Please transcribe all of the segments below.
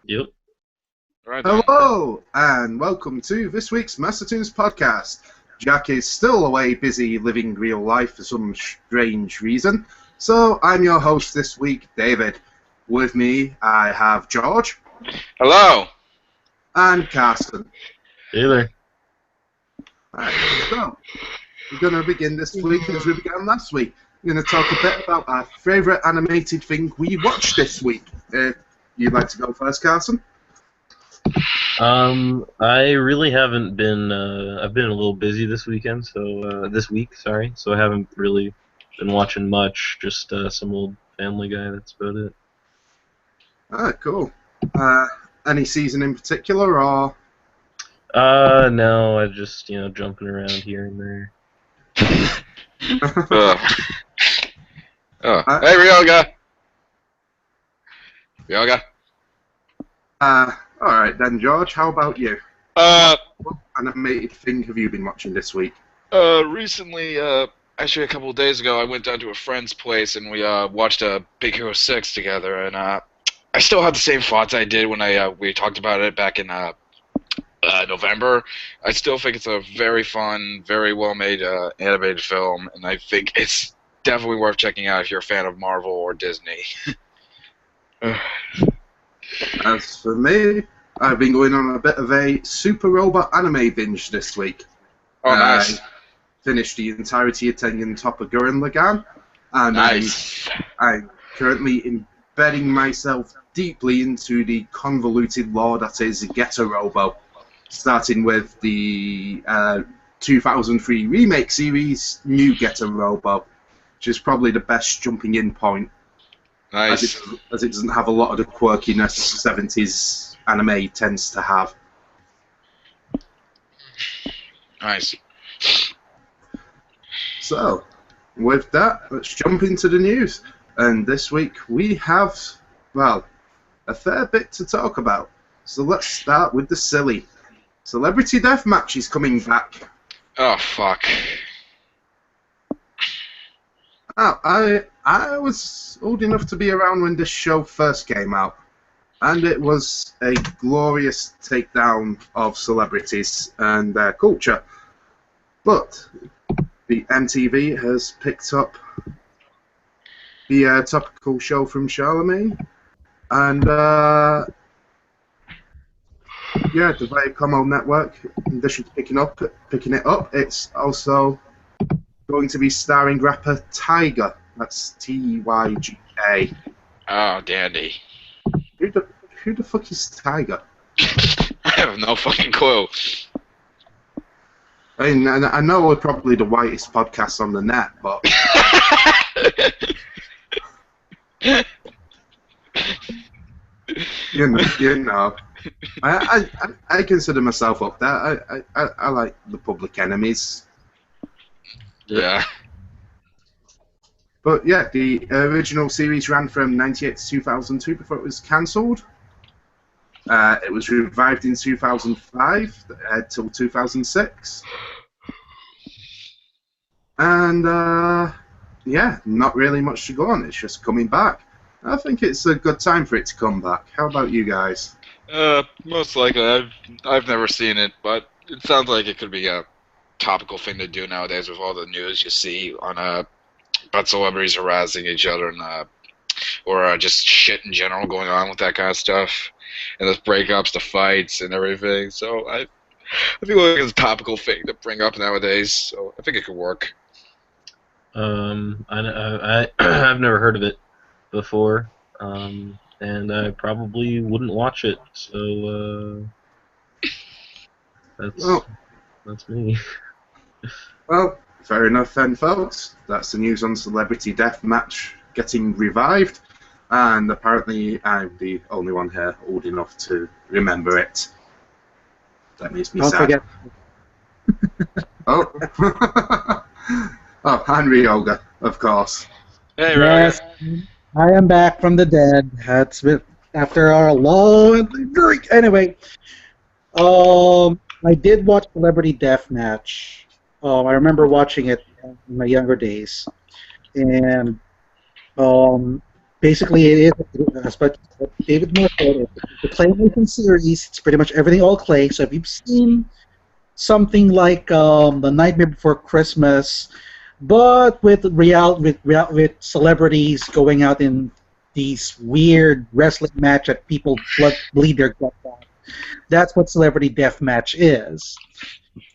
Yep. Right then. Hello, and welcome to this week's Mastertoons Podcast. Jack is still away busy living real life for some strange reason, so I'm your host this week, David. With me, I have George. Hello. And Carson. Hey there. Alright, so we're going to begin this week as we began last week. We're going to talk a bit about our favourite animated thing we watched this week. You'd like to go first, Carson? I really haven't been. I've been a little busy this weekend, so so I haven't really been watching much. Just some old Family Guy. That's about it. Alright, cool. Any season in particular, or? No, I just jumping around here and there. Hey, Ryoga. Ryoga. Alright then, George, how about you? What animated thing have you been watching this week? Recently, actually a couple of days ago, I went down to a friend's place and we watched Big Hero 6 together, and I still have the same thoughts I did when we talked about it back in November. I still think it's a very fun, very well-made animated film, and I think it's definitely worth checking out if you're a fan of Marvel or Disney. As for me, I've been going on a bit of a Super Robot anime binge this week. Oh, nice. I finished the entirety of Tengen Toppa Gurren Lagann, and Nice. I'm currently embedding myself deeply into the convoluted lore that is Getter Robo, starting with the 2003 remake series, New Getter Robo, which is probably the best jumping in point. Nice. As it doesn't have a lot of the quirkiness 70s anime tends to have. Nice. So, with that, let's jump into the news. And this week we have, well, a fair bit to talk about. So let's start with the silly. Celebrity Deathmatch is coming back. Oh, fuck. Oh, I was old enough to be around when this show first came out, and it was a glorious takedown of celebrities and their culture. But the MTV has picked up the topical show from Charlemagne, and the Viacom network, in addition to picking it up, it's also going to be starring rapper Tyga. That's Tyga. Oh, dandy. Who the fuck is Tyga? I have no fucking clue. I mean, I know we're probably the whitest podcast on the net, but you know, I consider myself up there. I like the Public Enemies. Yeah. But yeah, the original series ran from 1998 to 2002 before it was cancelled. It was revived in 2005 till 2006. And yeah, not really much to go on. It's just coming back. I think it's a good time for it to come back. How about you guys? Most likely. I've never seen it, but it sounds like it could be a topical thing to do nowadays with all the news you see on about celebrities harassing each other and or just shit in general going on with that kind of stuff, and the breakups, the fights, and everything. So I feel like it's a topical thing to bring up nowadays. So I think it could work. I've never heard of it before, and I probably wouldn't watch it. So that's me. Well, fair enough then, folks. That's the news on Celebrity Deathmatch getting revived, and apparently I'm the only one here old enough to remember it. That makes me sad. Don't forget. Oh. Oh, and Ryoga, of course. Hey, Yes, I am back from the dead. That's been after our long break. Anyway, I did watch Celebrity Deathmatch. I remember watching it in my younger days, and Basically, it is, but David Moore said it's a claymation series. It's pretty much everything all clay. So if you've seen something like The Nightmare Before Christmas, but with celebrities going out in these weird wrestling match that people bleed their guts out. That's what Celebrity Deathmatch is.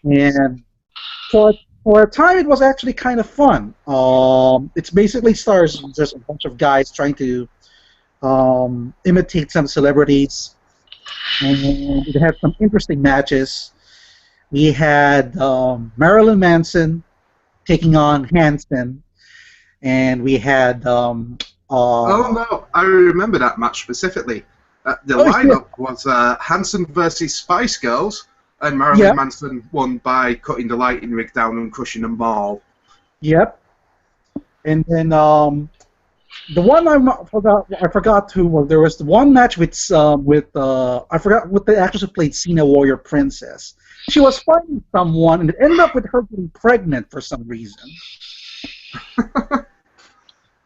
And for a time, it was actually kind of fun. It's basically stars just a bunch of guys trying to imitate some celebrities, and it had some interesting matches. We had Marilyn Manson taking on Hanson, and we had Oh no, I remember that match specifically. The lineup was Hanson versus Spice Girls, and Marilyn Manson won by cutting the lighting rig down and crushing them all. Yep. And then the one I forgot who was. There was the one match with I forgot what the actress who played Cena Warrior Princess. She was fighting someone, and it ended up with her getting pregnant for some reason.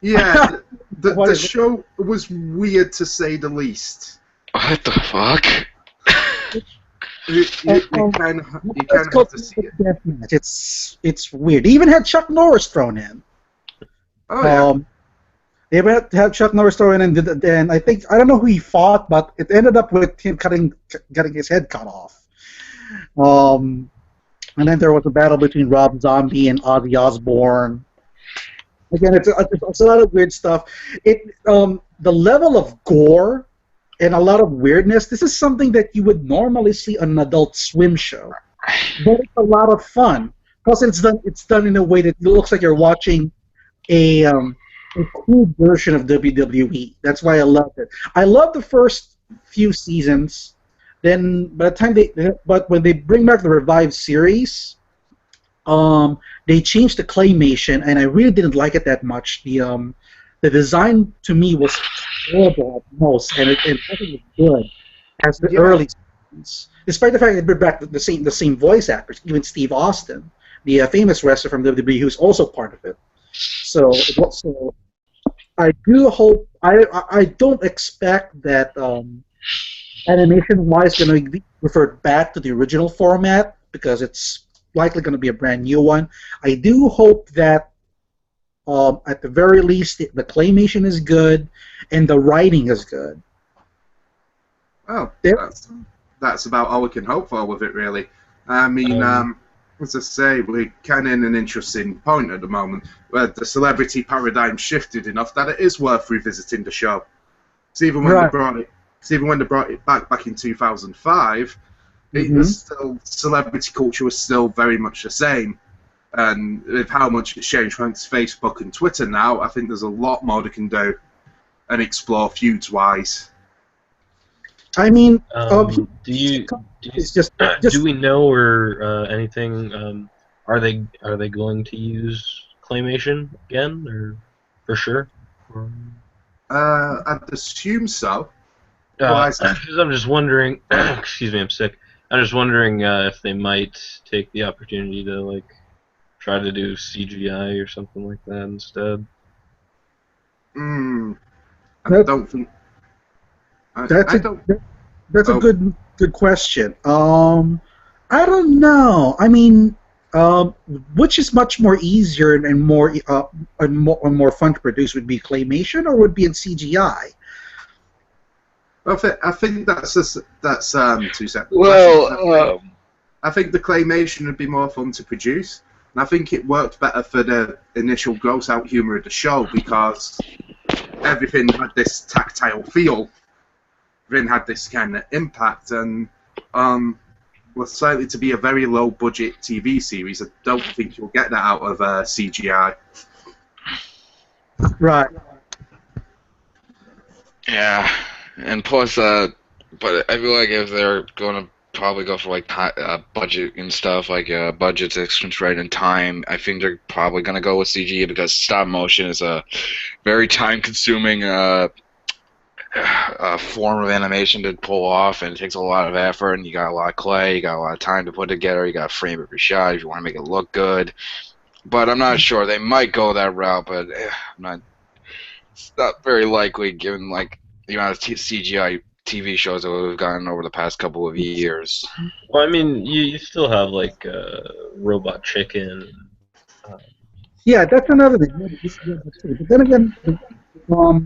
Yeah, the show was weird to say the least. What the fuck? You kind of have to see it. It's weird. They even had Chuck Norris thrown in. Oh yeah. They had Chuck Norris thrown in, and I don't know who he fought, but it ended up with him getting his head cut off. And then there was a battle between Rob Zombie and Ozzy Osbourne. Again, it's a lot of weird stuff. The level of gore and a lot of weirdness. This is something that you would normally see on an Adult Swim show, but it's a lot of fun. Plus, it's done in a way that it looks like you're watching a cool version of WWE. That's why I loved it. I loved the first few seasons. Then, by the time when they bring back the revived series, they changed the claymation, and I really didn't like it that much. The design to me was horrible at most, and it wasn't as good as the early seasons. Despite the fact that they brought back the same voice actors, even Steve Austin, the famous wrestler from WWE, who's also part of it. So I do hope. I don't expect that animation-wise going to be referred back to the original format, because it's likely going to be a brand new one. I do hope that at the very least the claymation is good and the writing is good. Well, that's about all we can hope for with it, really. I mean, as I say, we're kind of in an interesting point at the moment where the celebrity paradigm shifted enough that it is worth revisiting the show. So even when they brought it back in 2005, it was still, celebrity culture was still very much the same. And with how much it's changed thanks to Facebook and Twitter now, I think there's a lot more they can do and explore feuds-wise. I mean, do we know or anything? Are they going to use claymation again, or for sure? I'd assume so. I'm just wondering. Excuse me, I'm sick. I'm just wondering if they might take the opportunity to try to do CGI or something like that instead. I don't think. That's a good question. I don't know. I mean, which is much more easier and more fun to produce, would be claymation or would be in CGI? I think that's two separate. Well, I think the claymation would be more fun to produce, and I think it worked better for the initial gross-out humor of the show because everything had this tactile feel. Everything had this kind of impact, and was likely to be a very low-budget TV series. I don't think you'll get that out of CGI. Right. Yeah, and plus, but I feel like if they're going to probably go for budget and stuff, budget extras right in time, I think they're probably going to go with CG because stop motion is a very time-consuming form of animation to pull off, and it takes a lot of effort, and you got a lot of clay, you got a lot of time to put together, you got to frame every shot if you want to make it look good. But I'm not sure. They might go that route, but I'm not It's not very likely, given like the amount of CGI TV shows that we've gotten over the past couple of years. Well, I mean, you still have like Robot Chicken. Yeah, that's another thing. Yeah, that's true. But then again,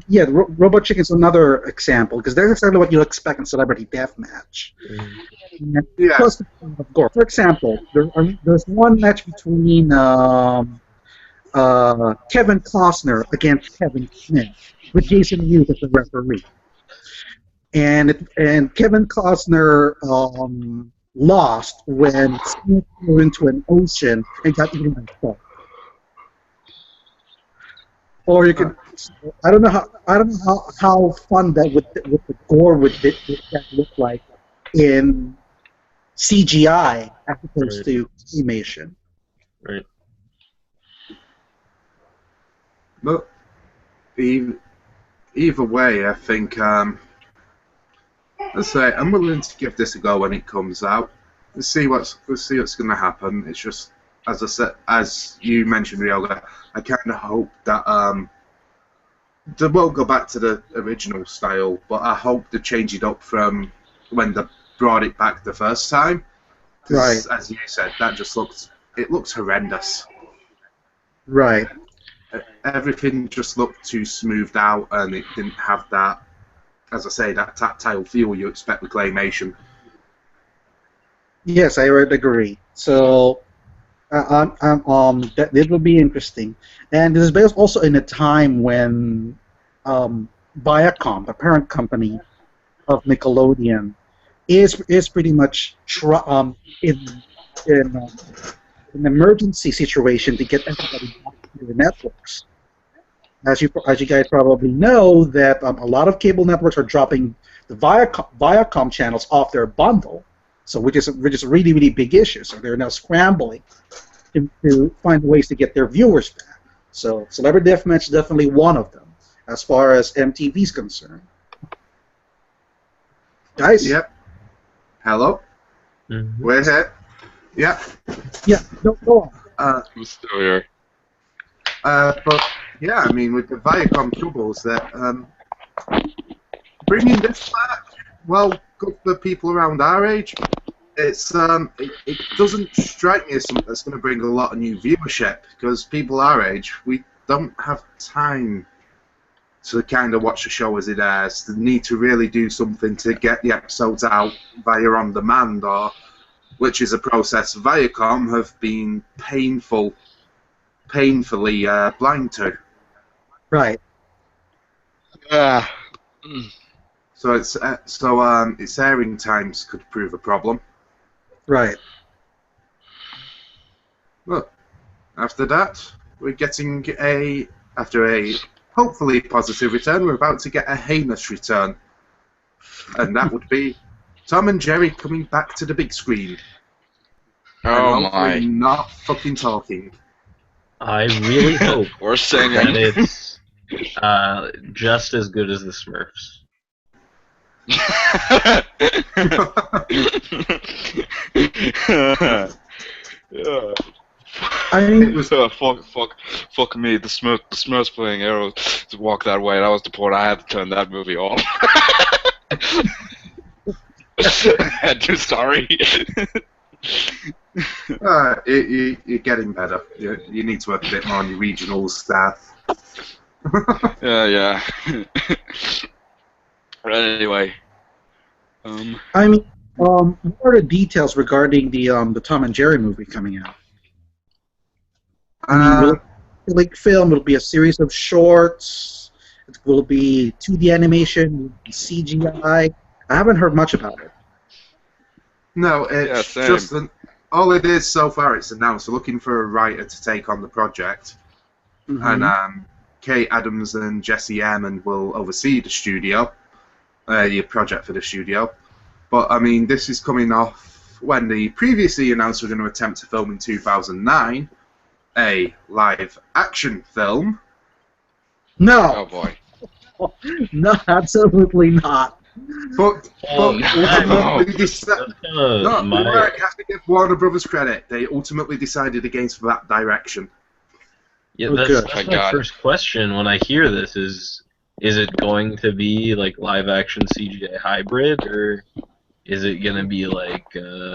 yeah, Robot Chicken's another example because that's exactly what you expect in Celebrity Deathmatch. And Yeah. plus, of course, for example, there's one match between Kevin Costner against Kevin Smith with Jason Mewes as the referee, and Kevin Costner lost when Smith flew into an ocean and got eaten by a shark. Or you could, I don't know how fun that with the gore would that look like in CGI as opposed to animation. Right. But either way, I think let's say I'm willing to give this a go when it comes out. Let's see what's going to happen. It's just as I said, as you mentioned, Ryoga, I kind of hope that they won't go back to the original style, but I hope they change it up from when they brought it back the first time. 'Cause, Right. as you said, that just looks horrendous. Right. Everything just looked too smoothed out, and it didn't have that, as I say, that tactile feel you expect with claymation. Yes, I would agree. So, that it will be interesting, and this is based also in a time when Viacom, the parent company of Nickelodeon, is pretty much in an emergency situation to get everybody back to the networks. As you guys probably know, that a lot of cable networks are dropping the Viacom channels off their bundle, so which is a really, really big issue. So they're now scrambling to find ways to get their viewers back. So Celebrity Deathmatch is definitely one of them, as far as MTV is concerned. Guys? Yep. Hello? Mm-hmm. We're here. Yep. Yeah, no, go on. I'm still here. But yeah, I mean, with the Viacom troubles, that bringing this back, well, good for people around our age. It's it doesn't strike me as something that's going to bring a lot of new viewership because people our age, we don't have time to kind of watch the show as it airs. They need to really do something to get the episodes out via on demand, or which is a process Viacom have been painfully blind to. Right. So its airing times could prove a problem. Right. Well, after that, we're getting after a hopefully positive return, we're about to get a heinous return. And that would be Tom and Jerry coming back to the big screen. Oh and hopefully my. not fucking talking. I really hope We're that singing. it's just as good as the Smurfs. Yeah. I It mean, was Fuck me. The Smurfs playing Arrow to walk that way. That was the point. I had to turn that movie off. I'm too sorry. you're getting better. You need to work a bit more on your regional staff. Yeah. But anyway. I mean, what are the details regarding the Tom and Jerry movie coming out? I mean, will it be like film? Will it be a series of shorts? Will it be 2D animation? Will it be CGI? I haven't heard much about it. No, it's same. just all it is so far. It's announced. We're looking for a writer to take on the project, Mhm. and Kate Adams and Jesse Ehrman will oversee the studio, your project for the studio. But I mean, this is coming off when they previously announced we're going to attempt to film in 2009 a live action film. Oh No, boy. no, absolutely not. But Um, ultimately That's decided. kinda No, my- I have to give Warner Brothers credit. They ultimately decided against that direction. Yeah, Oh, good. that's Thank my God. first question when I hear this is it going to be like live action CGI hybrid, or is it gonna be like an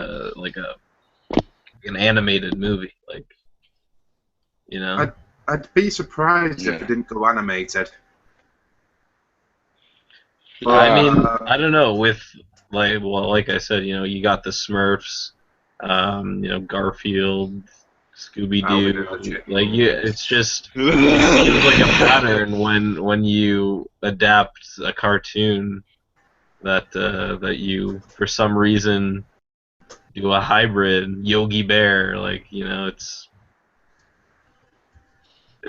animated movie, like, you know? I'd be surprised if Yeah. it didn't go animated. I But, mean, I don't know. With like I said, you got the Smurfs, Garfield, Scooby Alvin and the Doo. Like, it's just it seems like a Yeah. pattern when you adapt a cartoon that you for some reason do a hybrid Yogi Bear. Like, it's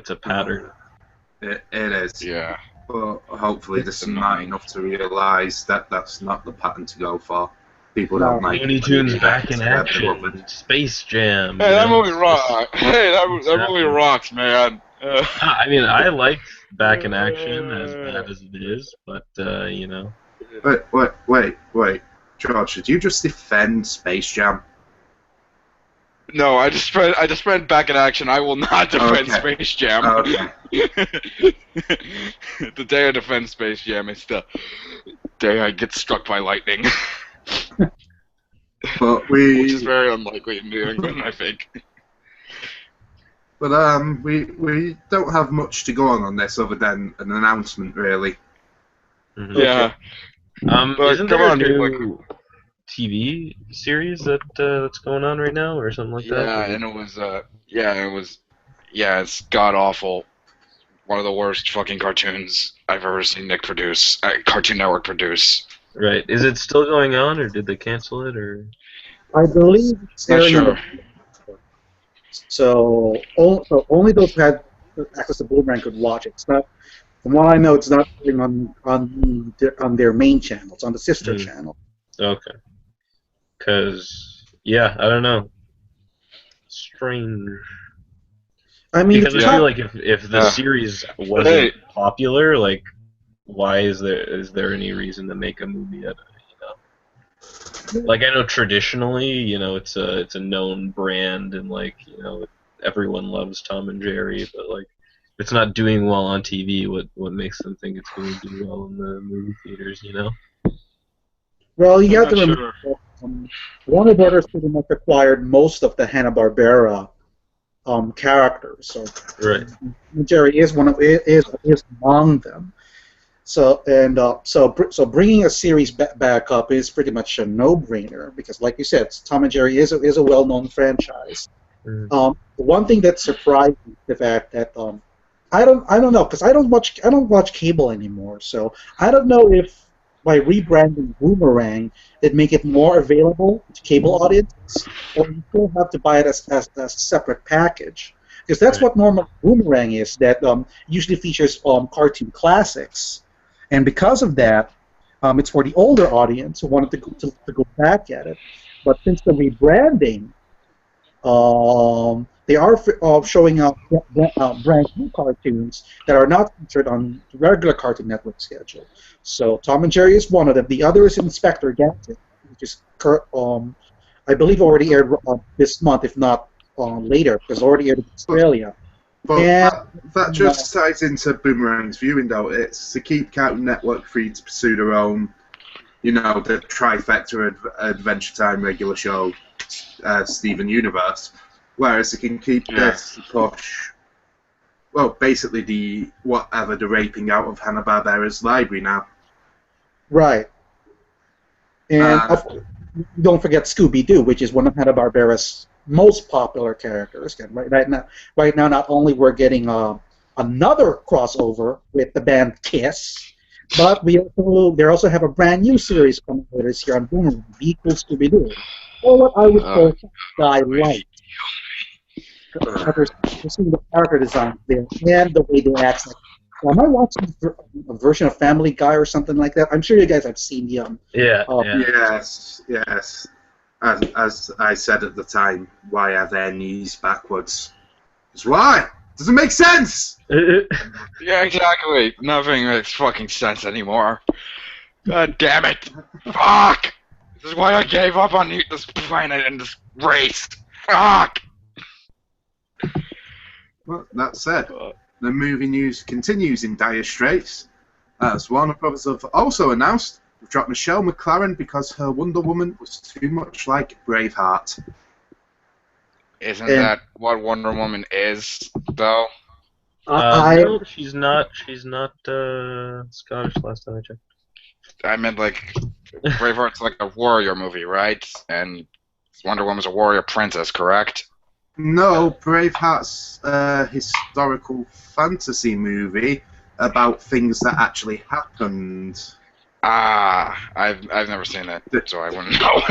a pattern. it is. Yeah. But hopefully they're It's smart annoying. enough to realise that that's not the pattern to go for. People No. don't like Looney it when you Tunes back revenge in their action. beloved. Space Jam. Hey, that movie It's rocks. Hey, that movie happening. rocks, man. I mean, I like Back in Action, as bad as it is, but Wait. George, did you just defend Space Jam? No, I just read Back in Action. I will not defend Okay. Space Jam. Okay. The day I defend Space Jam is the day I get struck by lightning, But which is very unlikely in New England, I think. But we don't have much to go on this other than an announcement, really. mhm. Yeah. But Isn't come there a on, dude, like, new TV series that's going on right now, or something like that? yeah, and it's god awful. One of the worst fucking cartoons I've ever seen Nick produce. Cartoon Network produce. Right. Is it still going on, or did they cancel it, or? I believe it's Not airing on sure. the so only those who had access to Boomerang could watch it. It's not, from what I know, it's not airing on their main channel. It's on the sister Hmm. channel. Okay. I don't know. Strange. I mean, Because it's I feel not, like if the Yeah. series Hey. wasn't popular, like, why is there any reason to make a movie out of it? Like, I know traditionally, it's a known brand, and like, everyone loves Tom and Jerry, but like, if it's not doing well on TV, what makes them think it's going to do well in the movie theaters? well, you have I'm to not remember sure. Warner Brothers pretty much acquired most of the Hanna-Barbera characters. So Right. Jerry is is among them. So bringing a series back up is pretty much a no-brainer because, like you said, Tom and Jerry is a well-known franchise. Mm. The one thing that surprised me is the fact that I don't know because I don't watch cable anymore, so I don't know if by rebranding Boomerang it make it more available to cable audiences, or you still have to buy it as a separate package. Because that's Right. what normal Boomerang is. That usually features cartoon classics, and because of that, it's for the older audience who wanted to go back at it. But since the rebranding, they are showing out brand new cartoons that are not featured on the regular Cartoon Network schedule. So Tom and Jerry is one of them. The other is Inspector Gadget, which is I believe already aired this month, if not later, because it already aired in Australia. But And that just ties into Boomerang's viewing, though. It's to keep Cartoon Network free to pursue their own, the trifecta Adventure Time regular show, Steven Universe. Whereas they can keep this push, well, basically the raping out of Hanna-Barbera's library now. right, and don't forget Scooby-Doo, which is one of Hanna-Barbera's most popular characters. And right now, not only we're getting another crossover with the band Kiss, but they also have a brand new series coming later this year on Boomerang, Be Cool Scooby-Doo, or what I would call Guy Light. We're seeing the character design there and the way they act. Am I watching a version of Family Guy or something like that? I'm sure you guys have seen the Yes. As I said at the time, why are their knees backwards? It's why? Doesn't make sense! Yeah, exactly. Nothing makes fucking sense anymore. God damn it. Fuck! This is why I gave up on this planet and this race. Fuck! Well, that said, the movie news continues in dire straits, as Warner Brothers have also announced they've dropped Michelle McLaren because her Wonder Woman was too much like Braveheart. Isn't that what Wonder Woman is, though? No, she's not. She's not Scottish. Last time I checked. I meant like Braveheart's like a warrior movie, right? And Wonder Woman's a warrior princess, correct? No, Braveheart's a historical fantasy movie about things that actually happened. I've never seen it, so I wouldn't know.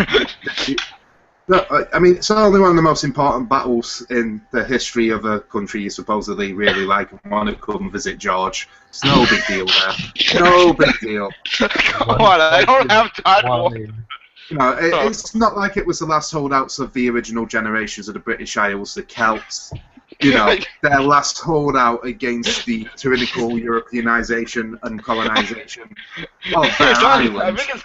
No, I mean, it's only one of the most important battles in the history of a country you supposedly really like and want to come visit George. It's no big deal there. No big deal. Come on, I don't have time. No, it's not like it was the last holdouts of the original generations of the British Isles, the Celts. You know, their last holdout against the tyrannical Europeanization and colonization of their islands.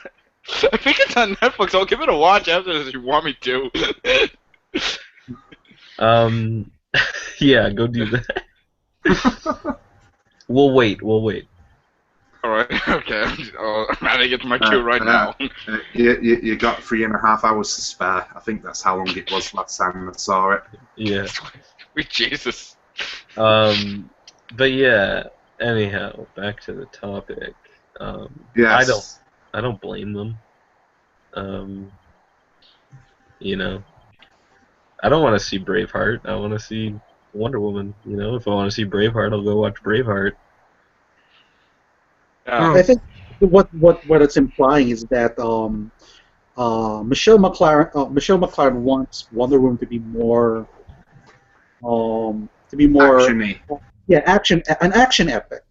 I think it's on Netflix. I'll give it a watch after this if you want me to. Yeah, go do that. We'll wait. Alright, okay. I'm adding it to my queue right now. You got 3.5 hours to spare. I think that's how long it was last time I saw it. Yeah. Sweet Jesus. But yeah, anyhow, back to the topic. Yes. I don't blame them. You know, I don't want to see Braveheart. I want to see Wonder Woman. You know, if I want to see Braveheart, I'll go watch Braveheart. I think what it's implying is that Michelle McLaren wants Wonder Woman to be more Action-y. an action epic,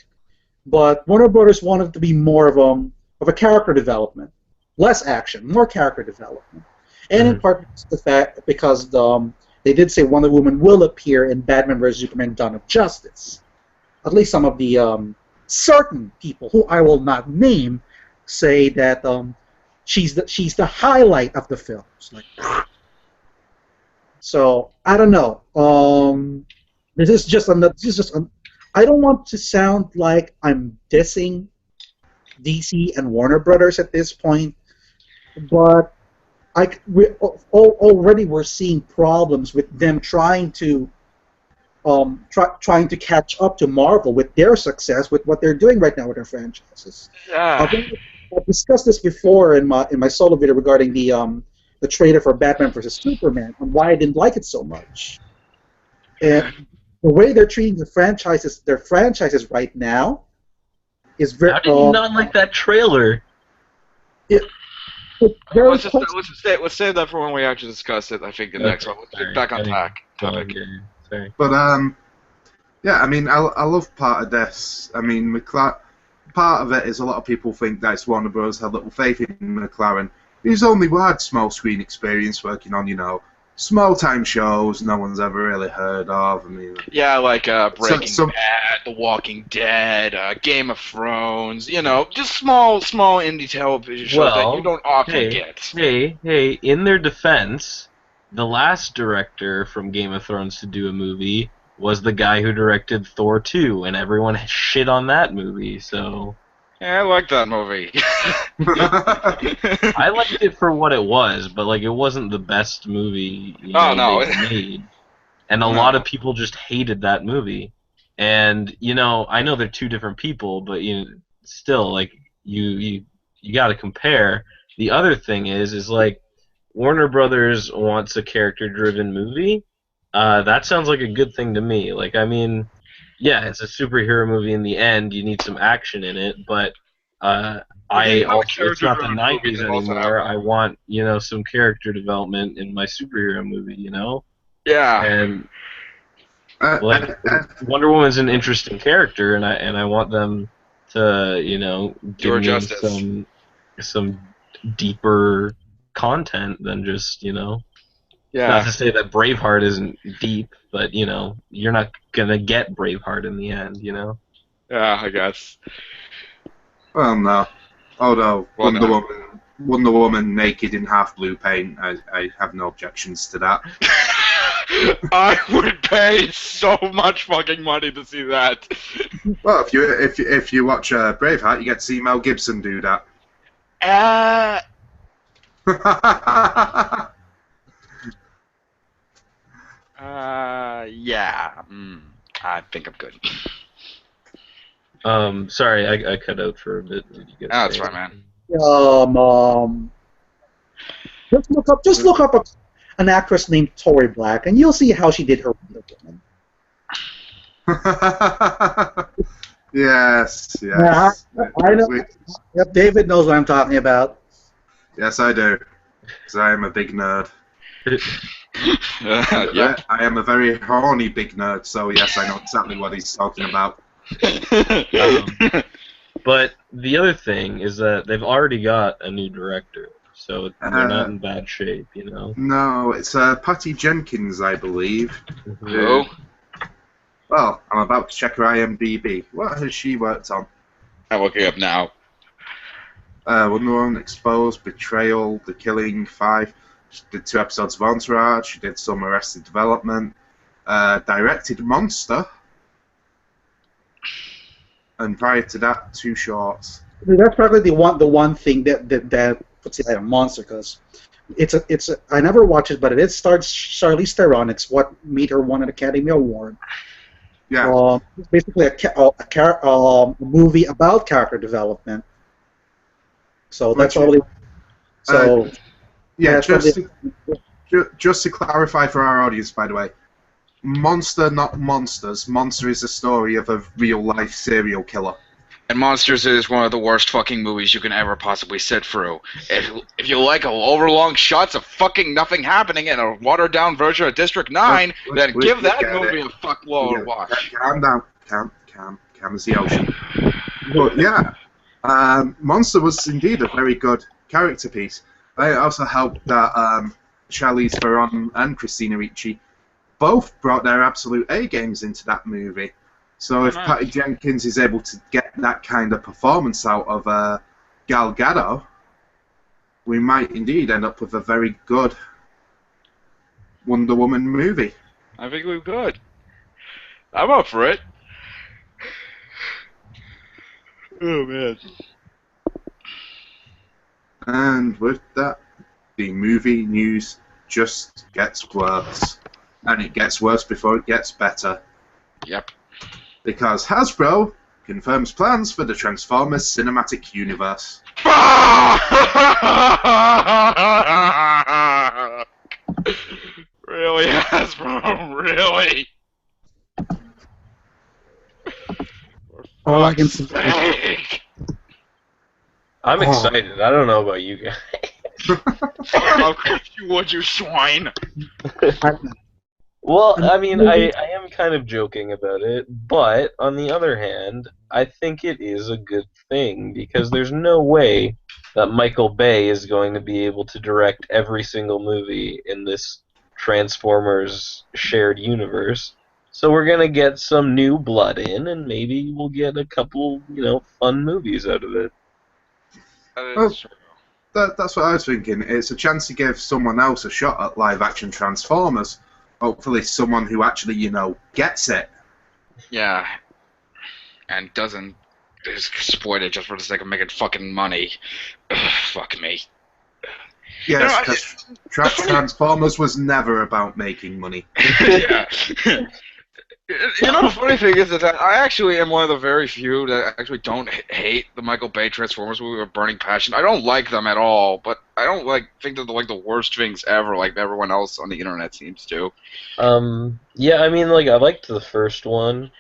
but Warner Brothers wanted to be more of a character development, less action, more character development, and in part because they did say Wonder Woman will appear in Batman vs Superman: Dawn of Justice. At least some of the certain people, who I will not name, say that she's the highlight of the film. So I don't know. This is just I don't want to sound like I'm dissing DC and Warner Brothers at this point, but already we're seeing problems with them trying to catch up to Marvel with their success with what they're doing right now with their franchises. Yeah. I've discussed this before in my solo video regarding the trailer for Batman vs Superman and why I didn't like it so much. And the way they're treating their franchises right now is very. How did you not like that trailer? Let's save that for when we actually discuss it. I think the next one. Let's get back on track. Sorry. But yeah, I mean, I love part of this. I mean, part of it is a lot of people think that it's Warner Bros. Had little faith in McLaren. He's only had small screen experience working on, small time shows no one's ever really heard of. I mean, yeah, like Breaking Bad, The Walking Dead, Game of Thrones. Just small indie television shows that you don't often get. Hey! In their defense, the last director from Game of Thrones to do a movie was the guy who directed Thor 2, and everyone shit on that movie. So. Yeah, I like that movie. I liked it for what it was, but it wasn't the best movie they made. And a lot of people just hated that movie. And I know they're two different people, but still, you got to compare. The other thing is Warner Brothers wants a character-driven movie. That sounds like a good thing to me. Yeah, it's a superhero movie in the end. You need some action in it, but it's not the 90s anymore. I want, some character development in my superhero movie, Yeah. And Wonder Woman's an interesting character, and I want them to, give me some deeper content than just, Yeah. Not to say that Braveheart isn't deep, but you're not gonna get Braveheart in the end, Yeah, I guess. Well, no. Although Wonder Woman naked in half blue paint, I have no objections to that. I would pay so much fucking money to see that. Well, if you watch Braveheart, you get to see Mel Gibson do that. Yeah. I think I'm good. Sorry, I cut out for a bit. Did you That's fine, man. Just look up an actress named Tori Black, and you'll see how she did her Wonder Woman. Yes. Yeah, I know. Yep, David knows what I'm talking about. Yes, I do. Because I am a big nerd. Yeah. I am a very horny big nerd, so yes, I know exactly what he's talking about. But the other thing is that they've already got a new director, so they're not in bad shape, you know? No, it's Patty Jenkins, I believe. Who? Well, I'm about to check her IMDb. What has she worked on? I'm looking up now. Wonder Woman, Exposed, Betrayal, The Killing, 5. She did 2 episodes of Entourage. She did some Arrested Development. Directed Monster. And prior to that, 2 shorts. That's probably the one thing that puts it like a monster, because I never watched it, but it stars Charlize Theron. It's what made her won an Academy Award. Yeah. It's basically a movie about character development. So that's probably. So. Yeah, just to clarify for our audience, by the way, Monster, not Monsters. Monster is a story of a real-life serial killer. And Monsters is one of the worst fucking movies you can ever possibly sit through. If you like overlong shots of fucking nothing happening in a watered-down version of District 9, then give that movie a fuckload watch. Calm down. Calm as the ocean. But yeah, Monster was indeed a very good character piece. It also helped that Charlize Theron and Christina Ricci both brought their absolute A-games into that movie. So if Patty Jenkins is able to get that kind of performance out of Gal Gadot, we might indeed end up with a very good Wonder Woman movie. I think we could. I'm up for it. Oh, man. And with that, the movie news just gets worse. And it gets worse before it gets better. Yep. Because Hasbro confirms plans for the Transformers Cinematic Universe. Really, Hasbro? Really? All I can say. I'm excited. I don't know about you guys. How could you, would you swine? Well, I mean, I am kind of joking about it, but on the other hand, I think it is a good thing, because there's no way that Michael Bay is going to be able to direct every single movie in this Transformers shared universe. So we're going to get some new blood in, and maybe we'll get a couple, fun movies out of it. That's what I was thinking. It's a chance to give someone else a shot at live-action Transformers. Hopefully someone who actually, gets it. Yeah. And doesn't exploit it just for the sake of making fucking money. Ugh, fuck me. Yes, because Transformers was never about making money. Yeah. The funny thing is that I actually am one of the very few that actually don't hate the Michael Bay Transformers movie with burning passion. I don't like them at all, but I don't think they're the worst things ever, like everyone else on the internet seems to. Yeah, I mean, I liked the first one,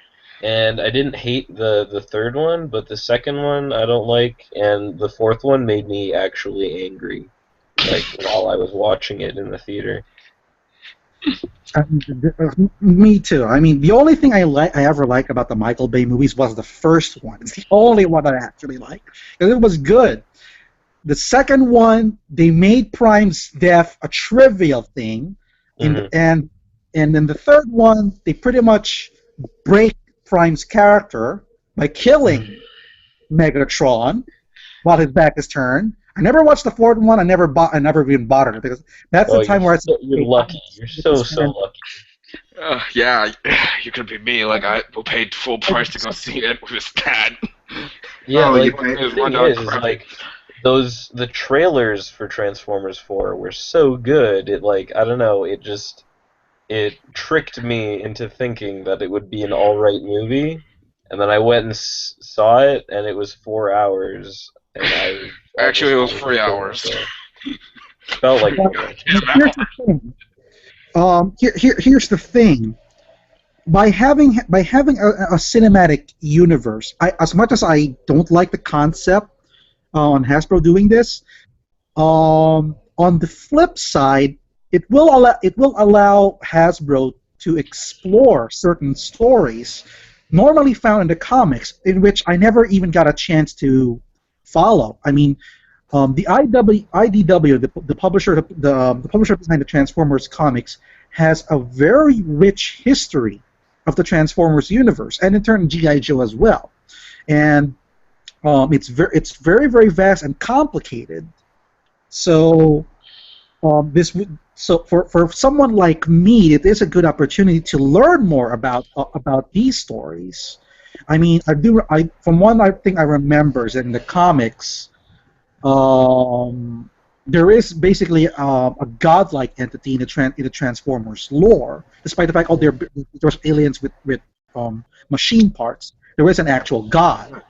and I didn't hate the third one, but the second one I don't like, and the fourth one made me actually angry, while I was watching it in the theater. Me too. I mean, the only thing I ever liked about the Michael Bay movies was the first one. It's the only one I actually liked, because it was good. The second one, they made Prime's death a trivial thing, and then the third one, they pretty much break Prime's character by killing Megatron while his back is turned, I never watched the fourth one. I never even bought it because that's the time where you're lucky. You're so lucky. Yeah, you could be me. Like I paid full price to go see it with his dad. Yeah, like, the thing is like the trailers for Transformers 4 were so good. It I don't know. It tricked me into thinking that it would be an alright movie, and then I went and saw it, and it was 4 hours. And Actually, it was 3 hours. Felt like. Here's the thing. Here's the thing. By having a cinematic universe, as much as I don't like the concept on Hasbro doing this, on the flip side, it will allow Hasbro to explore certain stories normally found in the comics, in which I never even got a chance to follow. I mean, the IDW, the publisher behind the Transformers comics, has a very rich history of the Transformers universe, and in turn G.I. Joe as well. And it's very very vast and complicated. So for someone like me, it is a good opportunity to learn more about these stories. I mean, from one thing I remember is in the comics, there is basically a godlike entity in the Transformers lore, despite the fact there's aliens with machine parts. There is an actual god.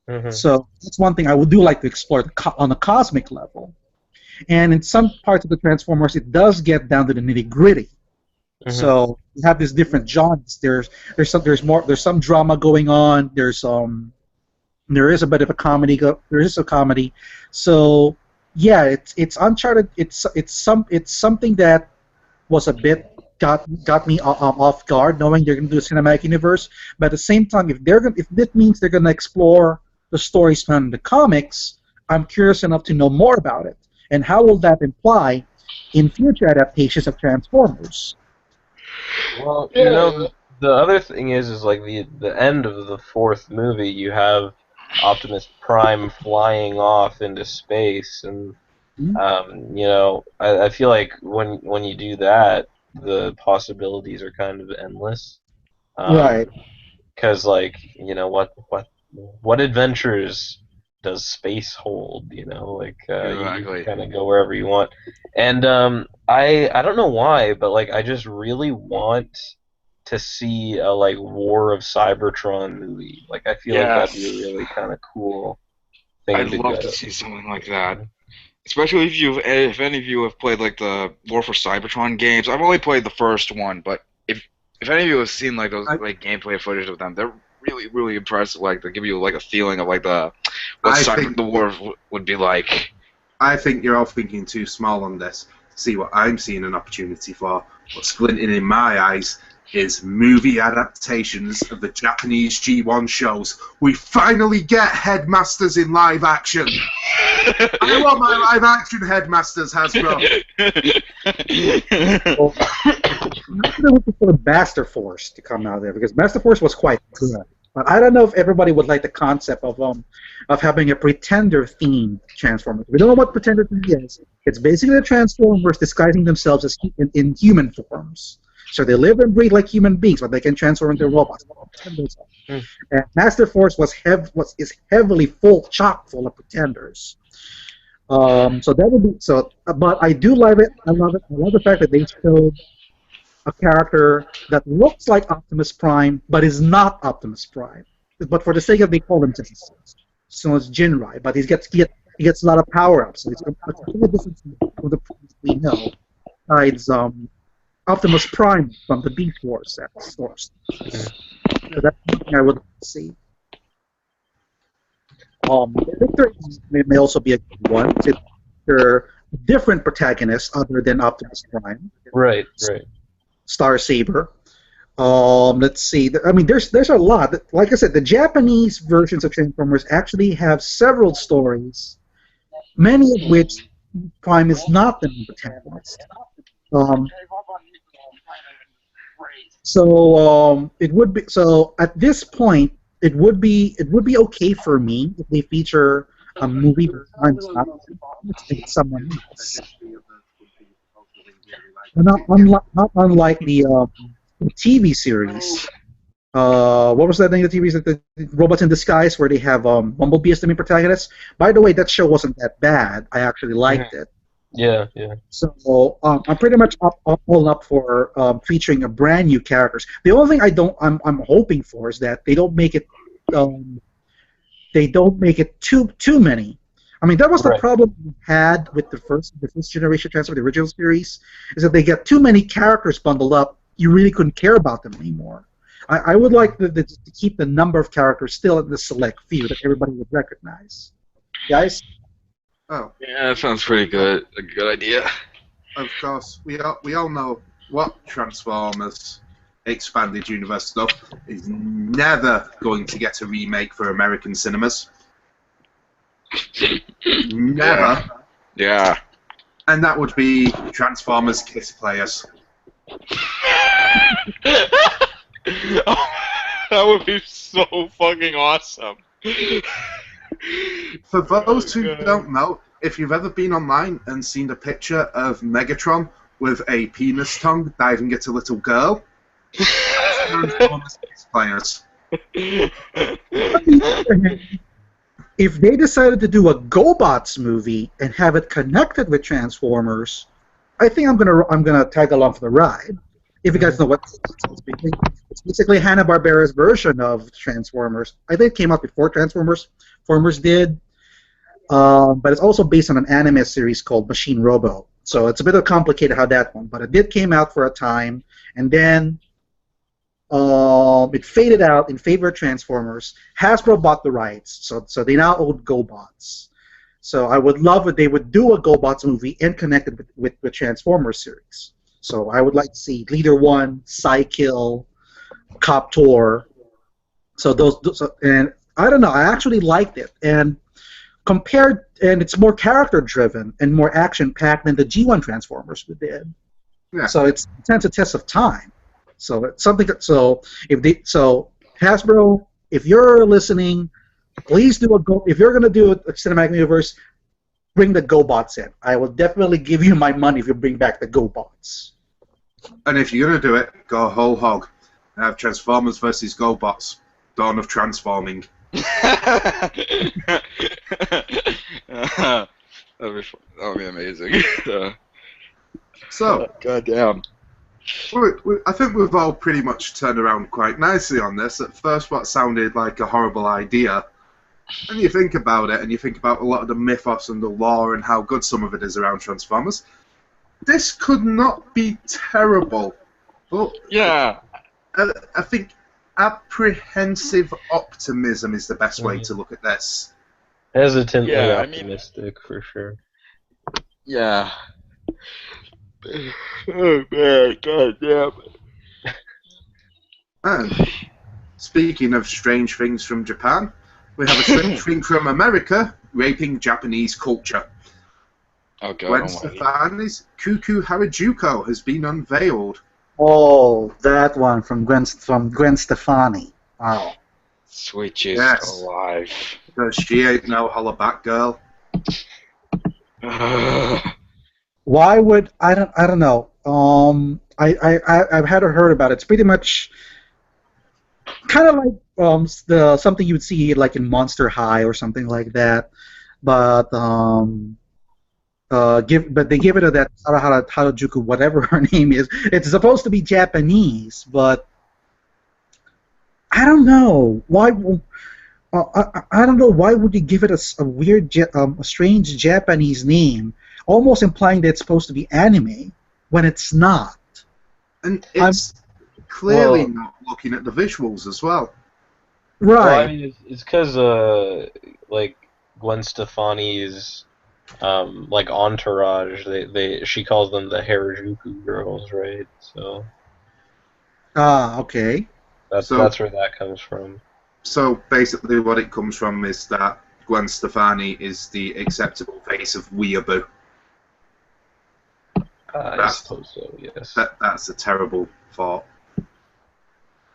Mm-hmm. So that's one thing I would like to explore on a cosmic level. And in some parts of the Transformers, it does get down to the nitty-gritty. Mm-hmm. So you have these different genres. There's some drama going on. There is a bit of a comedy. There is a comedy. So yeah, it's Uncharted. It's something that was a bit got me off guard, knowing they're going to do a cinematic universe. But at the same time, if that means they're going to explore the stories found in the comics, I'm curious enough to know more about it. And how will that imply in future adaptations of Transformers? Well, you know, the other thing is like the end of the fourth movie, you have Optimus Prime flying off into space, and you know, I feel like when you do that, the possibilities are kind of endless. Right. Because you know, what adventures does space hold? You know, exactly. You kind of go wherever you want. And I don't know why, but I just really want to see a War of Cybertron movie. I feel like that'd be a really kind of cool thing. I'd love to see something like that. Especially if any of you have played the War for Cybertron games. I've only played the first one, but if any of you have seen those gameplay footage of them, they're really really impressive. They give you a feeling of the war would be like. I think you're all thinking too small on this. See what I'm seeing an opportunity for. What's glinting in my eyes is movie adaptations of the Japanese G1 shows. We finally get Headmasters in live action. I want my live action Headmasters, Hasbro. I'm looking for Master Force to come out there because Master Force was quite good. But I don't know if everybody would like the concept of having a Pretender-themed Transformers. We don't know what Pretender is. It's basically the Transformers disguising themselves as in human forms. So they live and breathe like human beings, but they can transform into robots. And Master Force is heavily chock full of pretenders. So that would be so. But I do love it. I love it. I love the fact that they showed a character that looks like Optimus Prime, but is not Optimus Prime. But for the sake of, they call him just so it's Jinrai. But he gets a lot of power ups. So it's a difference from the we know. Besides Optimus Prime from the Beast Wars source. So that's something I would like to see. Victor may also be a good one. They're different protagonists other than Optimus Prime. Right. Star Saber. Let's see. I mean, there's a lot. Like I said, the Japanese versions of Transformers actually have several stories, many of which Prime is not the main protagonist. So it would be at this point it would be okay for me if they feature a movie this time is not it's someone else. Not unlike the TV series. What was that name of the TV series? The Robots in Disguise, where they have Bumblebee as the main protagonist. By the way, that show wasn't that bad. I actually liked it. Yeah, yeah. So I'm pretty much all up for featuring a brand new characters. The only thing I'm hoping for is that they don't make it too many. I mean, that was the problem we had with the first generation Transformers, the original series, is that they get too many characters bundled up. You really couldn't care about them anymore. I would like to keep the number of characters still at the select few that everybody would recognize. Guys? Oh. Yeah, that sounds pretty good. A good idea. Of course, we all know what Transformers Expanded Universe stuff is never going to get a remake for American cinemas. Never. Yeah. And that would be Transformers Kiss Players. Oh, that would be so fucking awesome. For those who don't know, if you've ever been online and seen a picture of Megatron with a penis tongue diving at a little girl, that's Transformers Kiss Players. If they decided to do a GoBots movie and have it connected with Transformers, I think I'm gonna tag along for the ride. If you guys know what it's basically Hanna-Barbera's version of Transformers. I think it came out before Transformers did, but it's also based on an anime series called Machine Robo. So it's a bit complicated how that one, but it did came out for a time, and then it faded out in favor of Transformers. Hasbro bought the rights, so they now own GoBots. So I would love if they would do a GoBots movie and connect it with the Transformers series. So I would like to see Leader 1, Psykill, Coptor. So and I don't know, I actually liked it. And it's more character driven and more action packed than the G1 Transformers we did. Yeah. So it stands a test of time. So it's something Hasbro, if you're listening, please if you're gonna do a cinematic universe, bring the GoBots in. I will definitely give you my money if you bring back the GoBots. And if you're going to do it, go whole hog. Have Transformers versus GoBots. Dawn of Transforming. That would be amazing. So, goddamn. I think we've all pretty much turned around quite nicely on this. At first, what sounded like a horrible idea, and you think about it, and you think about a lot of the mythos and the lore and how good some of it is around Transformers. This could not be terrible. But yeah. I think apprehensive optimism is the best way to look at this. Hesitantly optimistic, for sure. Yeah. Oh man, god damn it. And speaking of strange things from Japan, we have a strange thing from America raping Japanese culture. Oh god. Gwen Stefani's Cuckoo Harajuku has been unveiled. Oh, that one from Gwen Stefani. Wow. Sweet Jesus alive. Because she ain't no hollaback girl. Why would I don't know. I've heard about it. It's pretty much kind of like something you would see like in Monster High or something like that, but they give it that Harajuku, whatever her name is. It's supposed to be Japanese, but I don't know why. I don't know why would you give it a weird, a strange Japanese name, almost implying that it's supposed to be anime when it's not. And it's clearly not looking at the visuals as well. Right. Well, I mean, it's because like Gwen Stefani is like Entourage. She calls them the Harajuku girls, right? So. Okay. That's where that comes from. So basically, what it comes from is that Gwen Stefani is the acceptable face of weeaboo. I suppose so, yes. That's a terrible thought.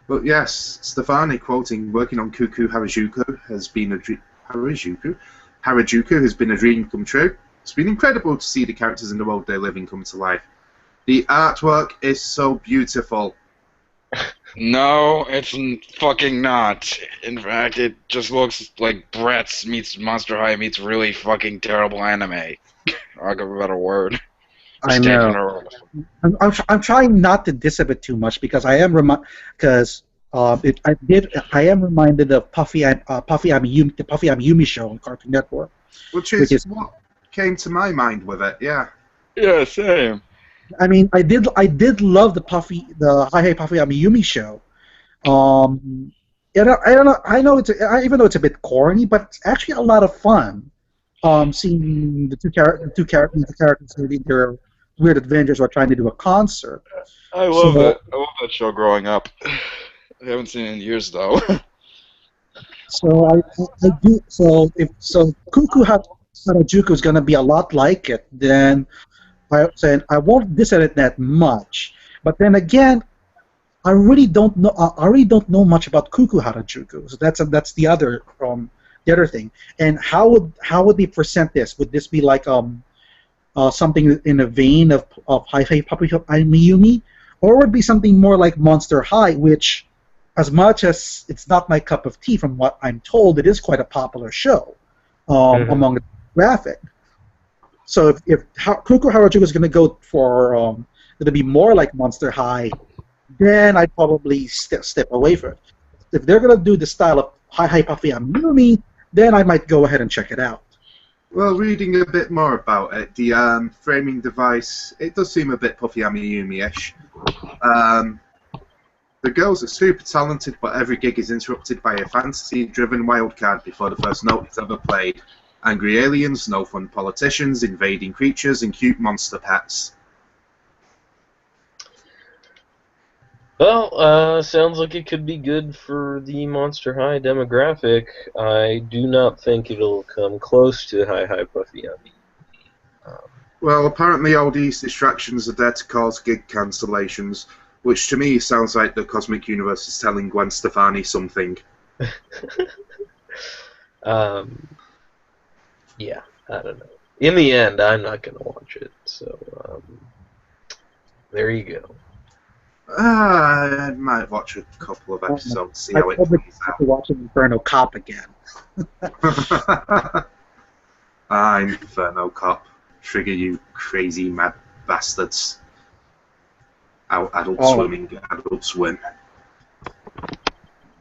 But yes, Stefani, quoting, working on Cuckoo Harajuku has been Harajuku has been a dream come true. It's been incredible to see the characters in the world they're living come to life. The artwork is so beautiful. No, it's fucking not. In fact, it just looks like Bratz meets Monster High meets really fucking terrible anime. I'll give a better word. I know. I'm trying not to diss it too much because I am I am reminded of the Puffy Amiyumi show on Cartoon Network, Which is what came to my mind with it. Yeah. Yeah, same. I mean, I did love the Hi Puffy Amiyumi show. I know even though it's a bit corny, but it's actually a lot of fun. Seeing the two characters doing their weird adventures while trying to do a concert. I love it. I love that show growing up. I haven't seen it in years though. So I do. So if Kuku Harajuku is going to be a lot like it, then I won't diss it that much. But then again, I really don't know much about Kuku Harajuku. So that's the other thing. And how would they present this? Would this be like something in the vein of Hi Puppy Miyumi, or would it be something more like Monster High, which, as much as it's not my cup of tea, from what I'm told, it is quite a popular show among the demographic. So if Kuku Harajuku is going to go for going to be more like Monster High, then I'd probably step away from it. If they're going to do the style of Hi Puffy Amiyumi, then I might go ahead and check it out. Well, reading a bit more about it, the framing device, it does seem a bit Puffy Amiyumi-ish. The girls are super talented, but every gig is interrupted by a fantasy-driven wildcard before the first note is ever played. Angry aliens, no-fun politicians, invading creatures, and cute monster pets. Well, sounds like it could be good for the Monster High demographic. I do not think it'll come close to Hi Puffy Ami. Well, apparently all these distractions are there to cause gig cancellations, which to me sounds like the Cosmic Universe is telling Gwen Stefani something. Yeah, I don't know. In the end, I'm not going to watch it, so there you go. I might watch a couple of episodes, see how it plays out. To watch Inferno Cop again. I'm Inferno Cop. Trigger, you crazy mad bastards. Adult Swim.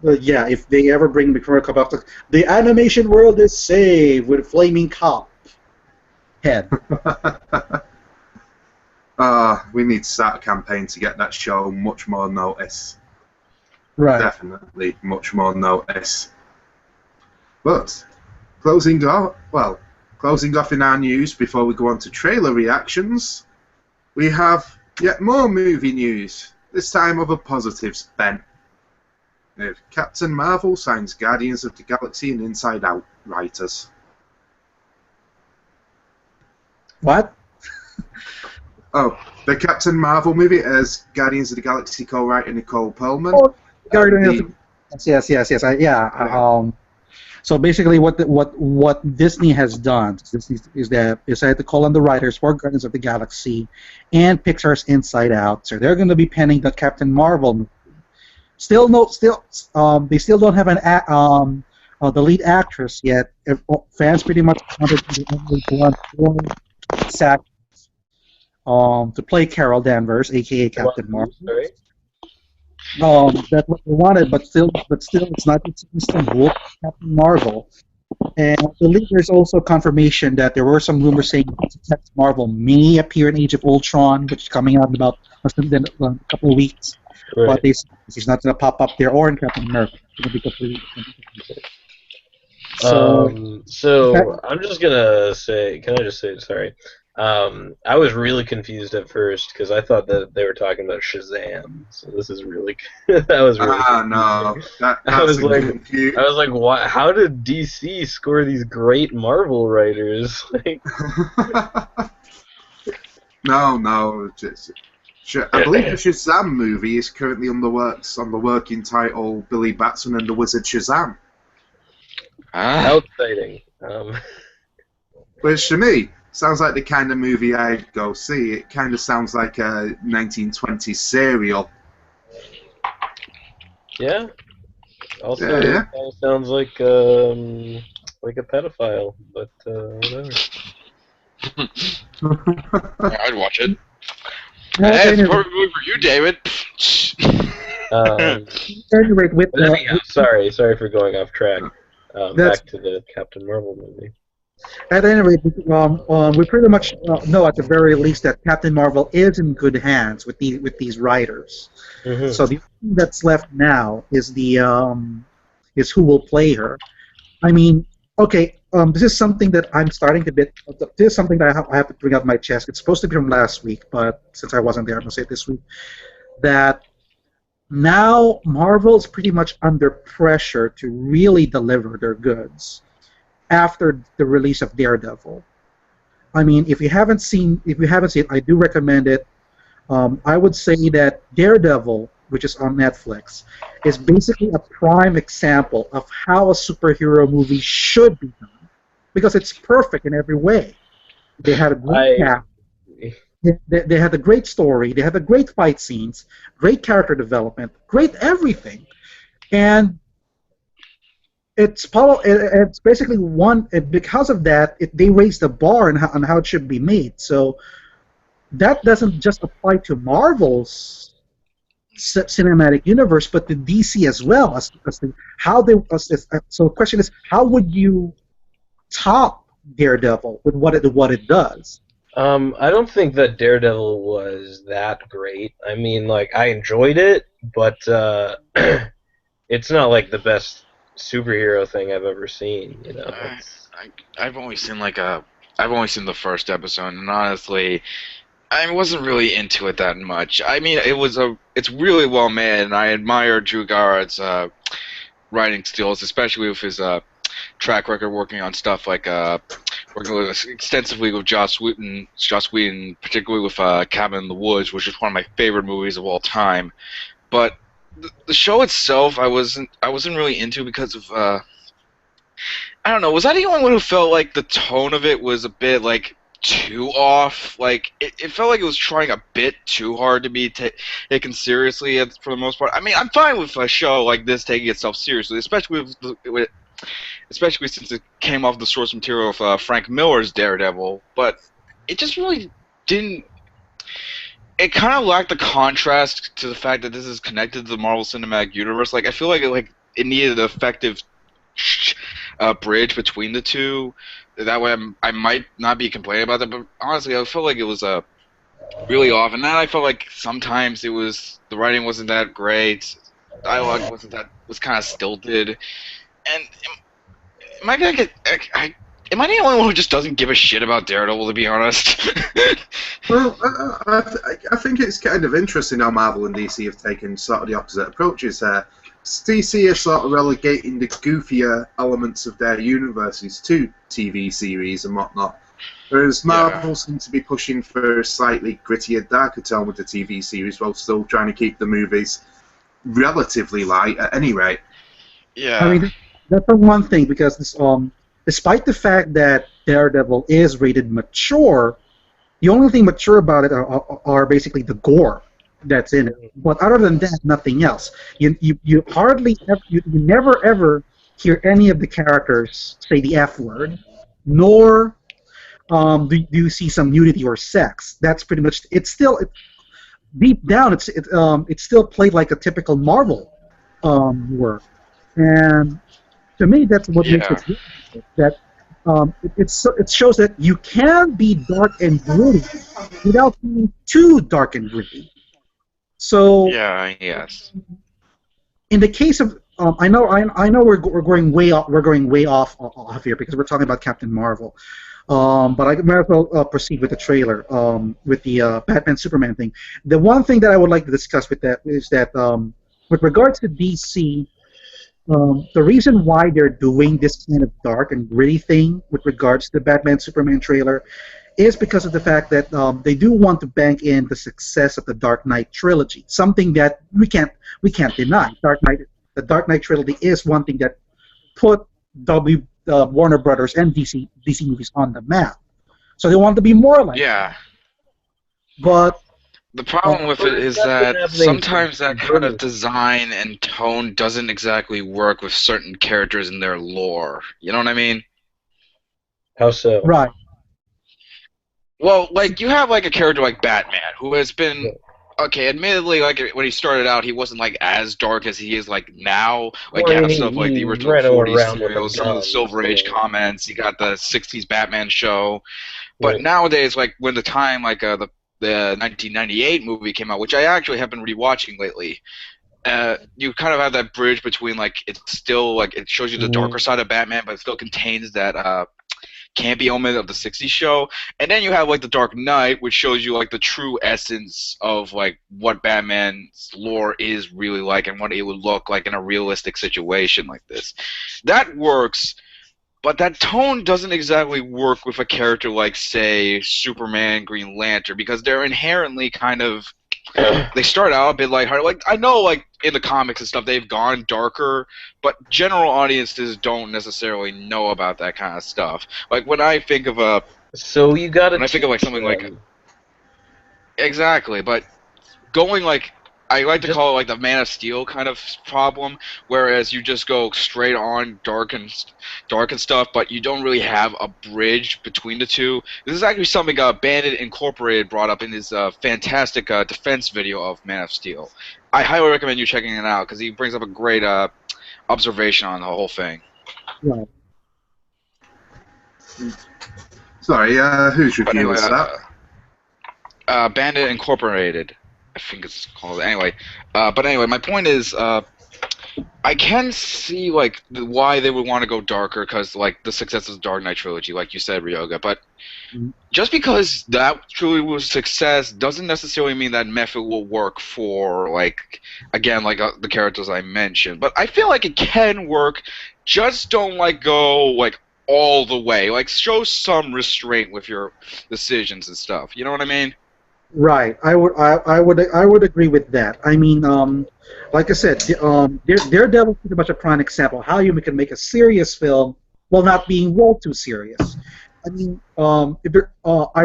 Yeah, if they ever bring Inferno Cop up, the animation world is saved with Flaming Cop head. We need to start a campaign to get that show much more notice. Right. Definitely much more notice. But, closing off in our news before we go on to trailer reactions, we have yet more movie news, this time of a positive bent. Captain Marvel signs Guardians of the Galaxy and Inside Out writers. What? Oh, the Captain Marvel movie as Guardians of the Galaxy co-writer Nicole Perlman. Oh, yes. So basically, what Disney has done is that they decided to call on the writers for Guardians of the Galaxy and Pixar's Inside Out. So they're going to be penning the Captain Marvel movie. They still don't have the lead actress yet. Fans pretty much wanted Zach to play Carol Danvers, aka Captain Marvel. That's what they wanted, but still, it's not instant Captain Marvel. And I believe there's also confirmation that there were some rumors saying Captain Marvel may appear in Age of Ultron, which is coming out in about a couple of weeks. Right. But he's not going to pop up there or in Captain America. It's going to be completely different. So I'm just gonna say, can I just say, sorry? I was really confused at first because I thought that they were talking about Shazam. So this is really that was really no, I was like, why? How did DC score these great Marvel writers? Like, no, I believe the Shazam movie is currently on the working title Billy Batson and the Wizard Shazam. how exciting! Which to me sounds like the kind of movie I'd go see. It kind of sounds like a 1920s serial. Yeah. Also, Yeah. it kind of sounds like a pedophile, but whatever. I'd watch it. Well, Hey, it's a anyway, perfect movie for you, David. anyway, with But anyhow, sorry for going off track. That's- Back to the Captain Marvel movie. at any rate, we pretty much know at the very least that Captain Marvel is in good hands with these writers. Mm-hmm. So the only thing that's left now is is who will play her. I mean, okay, this is something that I'm starting to bit. This is something that I have to bring up my chest. It's supposed to be from last week, but since I wasn't there, I'm gonna say it this week. That now Marvel is pretty much under pressure to really deliver their goods after the release of Daredevil. I mean, if you haven't seen it, I do recommend it. I would say that Daredevil, which is on Netflix, is basically a prime example of how a superhero movie should be done, because it's perfect in every way. They had a great cast. They had a great story. They had a great fight scenes, great character development, great everything, and it's basically because of that. They raised the bar on how it should be made. So that doesn't just apply to Marvel's cinematic universe, but to DC as well. So the question is, how would you top Daredevil with what it does? I don't think that Daredevil was that great. I mean, like, I enjoyed it, but it's not like the best superhero thing I've ever seen. You know, I've only seen the first episode, and honestly, I wasn't really into it that much. I mean, it's really well made, and I admire Drew Garrett's writing skills, especially with his track record working on stuff like working extensively with Joss Whedon, particularly with Cabin in the Woods, which is one of my favorite movies of all time. But the show itself, I wasn't really into because of I don't know. Was I the only one who felt like the tone of it was a bit like too off? Like it felt like it was trying a bit too hard to be taken seriously for the most part. I mean, I'm fine with a show like this taking itself seriously, especially since it came off the source material of Frank Miller's Daredevil. But it just really didn't. It kind of lacked the contrast to the fact that this is connected to the Marvel Cinematic Universe. Like, I feel like it needed an effective bridge between the two. That way, I might not be complaining about that. But honestly, I felt like it was really off. And then I felt like sometimes the writing wasn't that great, dialogue was kind of stilted. And am I gonna get? Am I the only one who just doesn't give a shit about Daredevil, to be honest? Well, I think it's kind of interesting how Marvel and DC have taken sort of the opposite approaches there. DC are sort of relegating the goofier elements of their universes to TV series and whatnot, whereas Marvel seems to be pushing for a slightly grittier, darker tone with the TV series while still trying to keep the movies relatively light at any rate. Yeah. I mean, that's the one thing, because this, despite the fact that Daredevil is rated mature, the only thing mature about it are basically the gore that's in it. But other than that, nothing else. You hardly ever, you never ever hear any of the characters say the F word, nor do you see some nudity or sex. That's pretty much. Deep down, it's still played like a typical Marvel work, and to me, that's what makes it good. That it shows that you can be dark and gritty without being too dark and gritty. So yes. In the case of I know we're going way off here because we're talking about Captain Marvel. But I might as well proceed with the trailer, with the Batman Superman thing. The one thing that I would like to discuss with that is that with regards to DC, the reason why they're doing this kind of dark and gritty thing with regards to the Batman Superman trailer is because of the fact that they do want to bank in the success of the Dark Knight trilogy, something that we can't deny. The Dark Knight trilogy is one thing that put Warner Brothers and DC movies on the map. So they wanted to be more like Yeah. But The problem with it is That's what's that happening sometimes that to kind of Burger. design and tone doesn't exactly work with certain characters in their lore. You know what I mean? How so? right. Well, like, you have, like, a character like Batman, who has been... Okay, admittedly, like, when he started out, he wasn't, like, as dark as he is, like, now. Like, Well, you I have mean, stuff like he the original ran 40s around with a serials, some of the gun, Silver Age so- comments, you got the 60s Batman show. But Right. nowadays, like, when the time, like, the 1998 movie came out, which I actually have been rewatching lately, you kind of have that bridge between, like, it's still, like, it shows you the darker side of Batman, but it still contains that, campy element of the 60s show, and then you have like the Dark Knight, which shows you like the true essence of like what Batman's lore is really like and what it would look like in a realistic situation like this. That works, but that tone doesn't exactly work with a character like, say, Superman, Green Lantern, because they're inherently kind of, they start out a bit lighthearted. Like, I know, like, in the comics and stuff, they've gone darker, but general audiences don't necessarily know about that kind of stuff. Like, when I think of So you gotta. when I think of like something like, exactly, but going like, I like to call it like the Man of Steel kind of problem, whereas you just go straight on dark and stuff, but you don't really have a bridge between the two. This is actually something Bandit Incorporated brought up in his fantastic defense video of Man of Steel. I highly recommend you checking it out because he brings up a great observation on the whole thing. Right. Sorry, whose But review anyway, was that? Bandit Incorporated, I think it's called. Anyway, but anyway, my point is, I can see like why they would want to go darker because like the success of the Dark Knight trilogy, like you said, Ryoga. But just because that truly was a success doesn't necessarily mean that method will work for like again like the characters I mentioned. But I feel like it can work. Just don't like go like all the way. Like show some restraint with your decisions and stuff. You know what I mean? Right. I would agree with that. I mean, like I said, Daredevil is pretty much a prime example of how you can make a serious film while not being well too serious. I mean, if there, I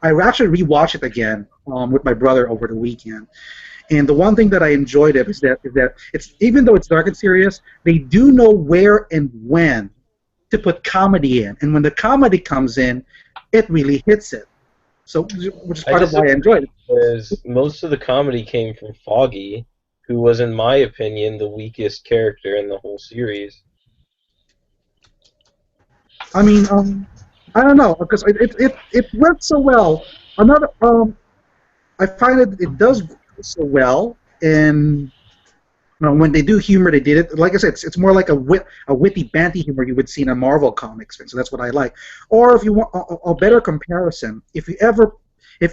actually rewatched it again with my brother over the weekend, and the one thing that I enjoyed is that it's even though it's dark and serious, they do know where and when to put comedy in, and when the comedy comes in, it really hits it. So, which is part of why I enjoyed it. Because most of the comedy came from Foggy, who was, in my opinion, the weakest character in the whole series. I mean, I don't know, because it worked so well. Another, I find it does so well, and when they do humor, they did it. Like I said, it's more like a witty, banty humor you would see in a Marvel comics thing. So that's what I like. Or if you want a better comparison, if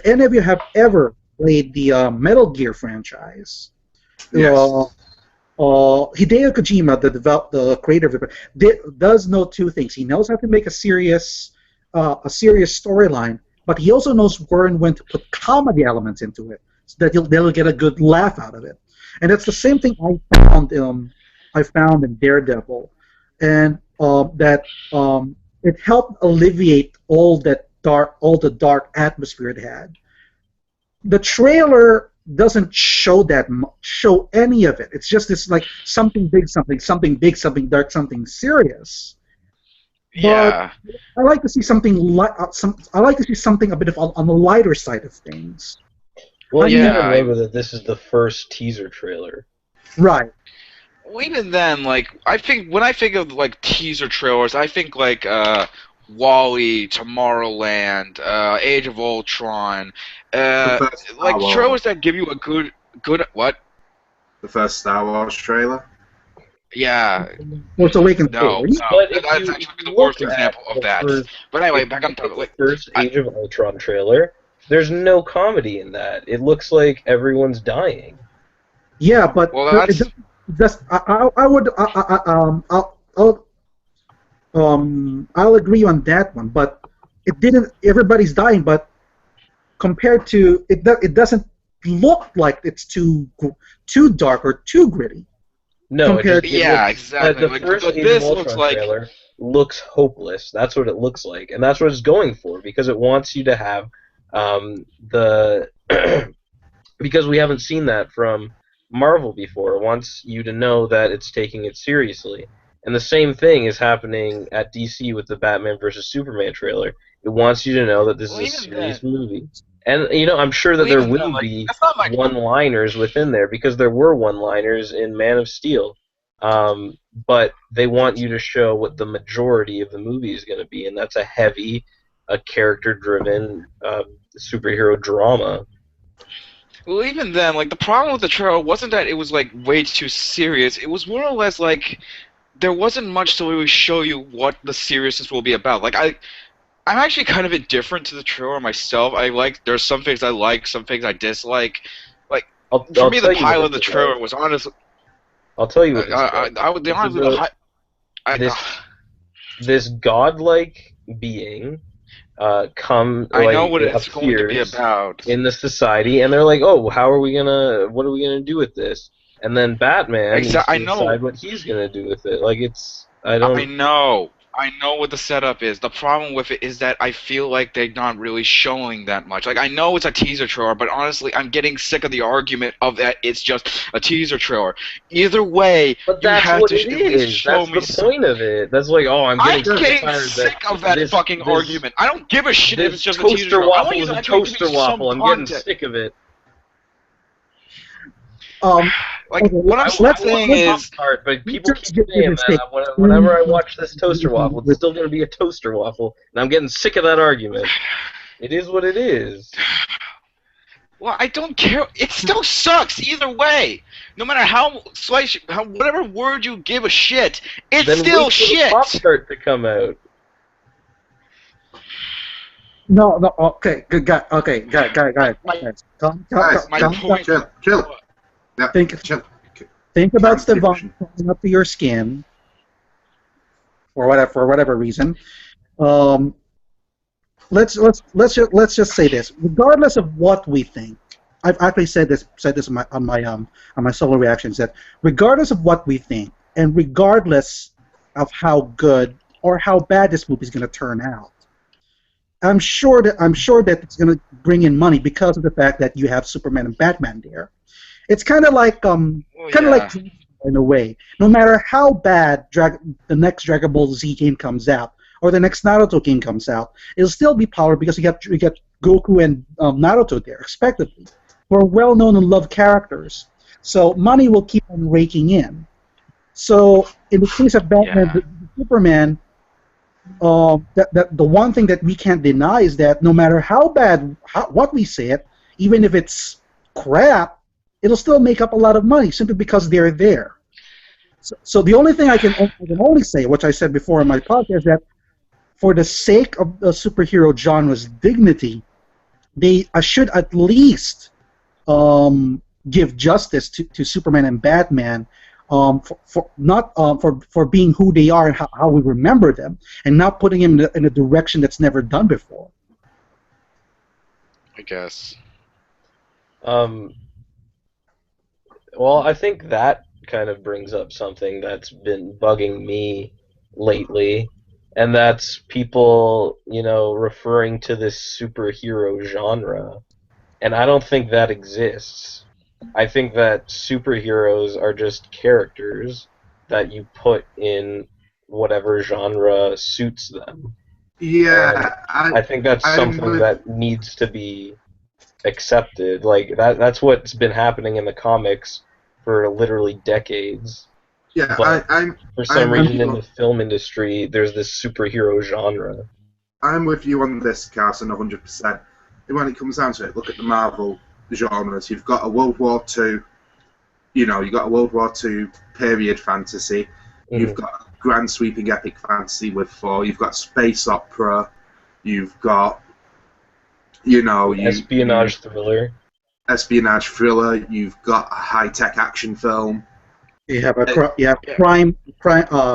any of you have ever played the Metal Gear franchise, Yes. Hideo Kojima, the creator of it, does know two things. He knows how to make a serious storyline, but he also knows where and when to put comedy elements into it, so that they'll get a good laugh out of it. And it's the same thing I found in Daredevil, and that it helped alleviate all the dark atmosphere it had. The trailer doesn't show any of it. It's just this like something big, something big, something dark, something serious. Yeah. But I like to see something I like to see something a bit on the lighter side of things. Well, you yeah, gotta remember that this is the first teaser trailer. Right. Well, even then, like when I think of like teaser trailers, I think like Wall-E, Tomorrowland, Age of Ultron, like trailers that give you a good what? The first Star Wars trailer? Yeah. Force Awakens. No, But if that's you actually the look worst at example of the that. first- But anyway, back on topic. The Like, first Age of Ultron trailer, there's no comedy in that. It looks like everyone's dying. Yeah, but well, that's I'll agree on that one. But it didn't. Everybody's dying, but compared to it doesn't look like it's too dark or too gritty. No, it compared. just it Yeah, looks, exactly. the Like first but Age of this looks Ultron like trailer looks hopeless. That's what it looks like, and that's what it's going for because it wants you to have the because we haven't seen that from Marvel before. It wants you to know that it's taking it seriously. And the same thing is happening at DC with the Batman vs Superman trailer. It wants you to know that this is well a even then serious movie. And I'm sure that well there even then will like be that's not my one-liners within there because there were one-liners in Man of Steel. But they want you to show what the majority of the movie is going to be, and that's a character-driven superhero drama. well even then like the problem with the trailer wasn't that it was like way too serious. It was more or less like there wasn't much to really show you what the seriousness will be about. Like I'm actually kind of indifferent to the trailer myself. There's some things I like, some things I dislike. Like for I'll me, the tell you what pilot of this the is trailer about. was honestly. I'll tell you what this is about. I would be It's honest with about the. this this godlike being I know what it's going to be appears about. in the society, and they're like, "Oh, what are we gonna do with this?" And then Batman needs I to know. decide what he's gonna do with it. Like I I don't. know. I know what the setup is. The problem with it is that I feel like they're not really showing that much. Like, I know it's a teaser trailer, but honestly, I'm getting sick of the argument of that it's just a teaser trailer. Either way, But you that's have what to it at least is. show That's me the point of it. That's like, oh, I'm I'm getting getting tired sick of that this, fucking this, argument. I don't give a shit if this it's just a teaser toaster trailer. I want waffle you is to a actually give me toaster some waffle. I'm getting content. sick of it. Like, Okay, what I'm saying is... But people Just keep get saying this that whenever I watch this toaster waffle, it's still going to be a toaster waffle, and I'm getting sick of that argument. It is what it is. Well, I don't care. It still sucks either way. No matter whatever word you give a shit, it's Then still wait for the shit. Pop-Tart to come out. No, okay, good guy. Okay, guys. Calm My down. point. Chill. Yeah, Think chill. about Calm Stefan coming up to your skin, for whatever reason. Let's just say this. Regardless of what we think, I've actually said this on my solo reactions, that regardless of what we think, and regardless of how good or how bad this movie is going to turn out, I'm sure that it's going to bring in money because of the fact that you have Superman and Batman there. It's kind of like like in a way. No matter how bad the next Dragon Ball Z game comes out or the next Naruto game comes out, it'll still be powered because you get Goku and Naruto there, expectedly, who are well-known and loved characters. So money will keep on raking in. So in the case of Batman, Superman, that the one thing that we can't deny is that no matter how bad what we say it, even if it's crap, it'll still make up a lot of money simply because they're there. So the only thing I can only say, which I said before in my podcast, is that for the sake of the superhero genre's dignity, they should at least give justice to Superman and Batman for being who they are and how we remember them, and not putting them in a direction that's never done before. I guess. Well, I think that kind of brings up something that's been bugging me lately, and that's people, referring to this superhero genre. And I don't think that exists. I think that superheroes are just characters that you put in whatever genre suits them. Yeah, I think that's something that needs to be accepted. Like that's what's been happening in the comics for literally decades. Yeah, but for some reason in the with film industry, there's this superhero genre. I'm with you on this, Carson, 100%. When it comes down to it, look at the Marvel genres. You've got a World War II, you've got a World War II period fantasy. Mm-hmm. You've got grand sweeping epic fantasy with Thor. You've got space opera. You've got, espionage thriller. Espionage thriller. You've got a high-tech action film. You have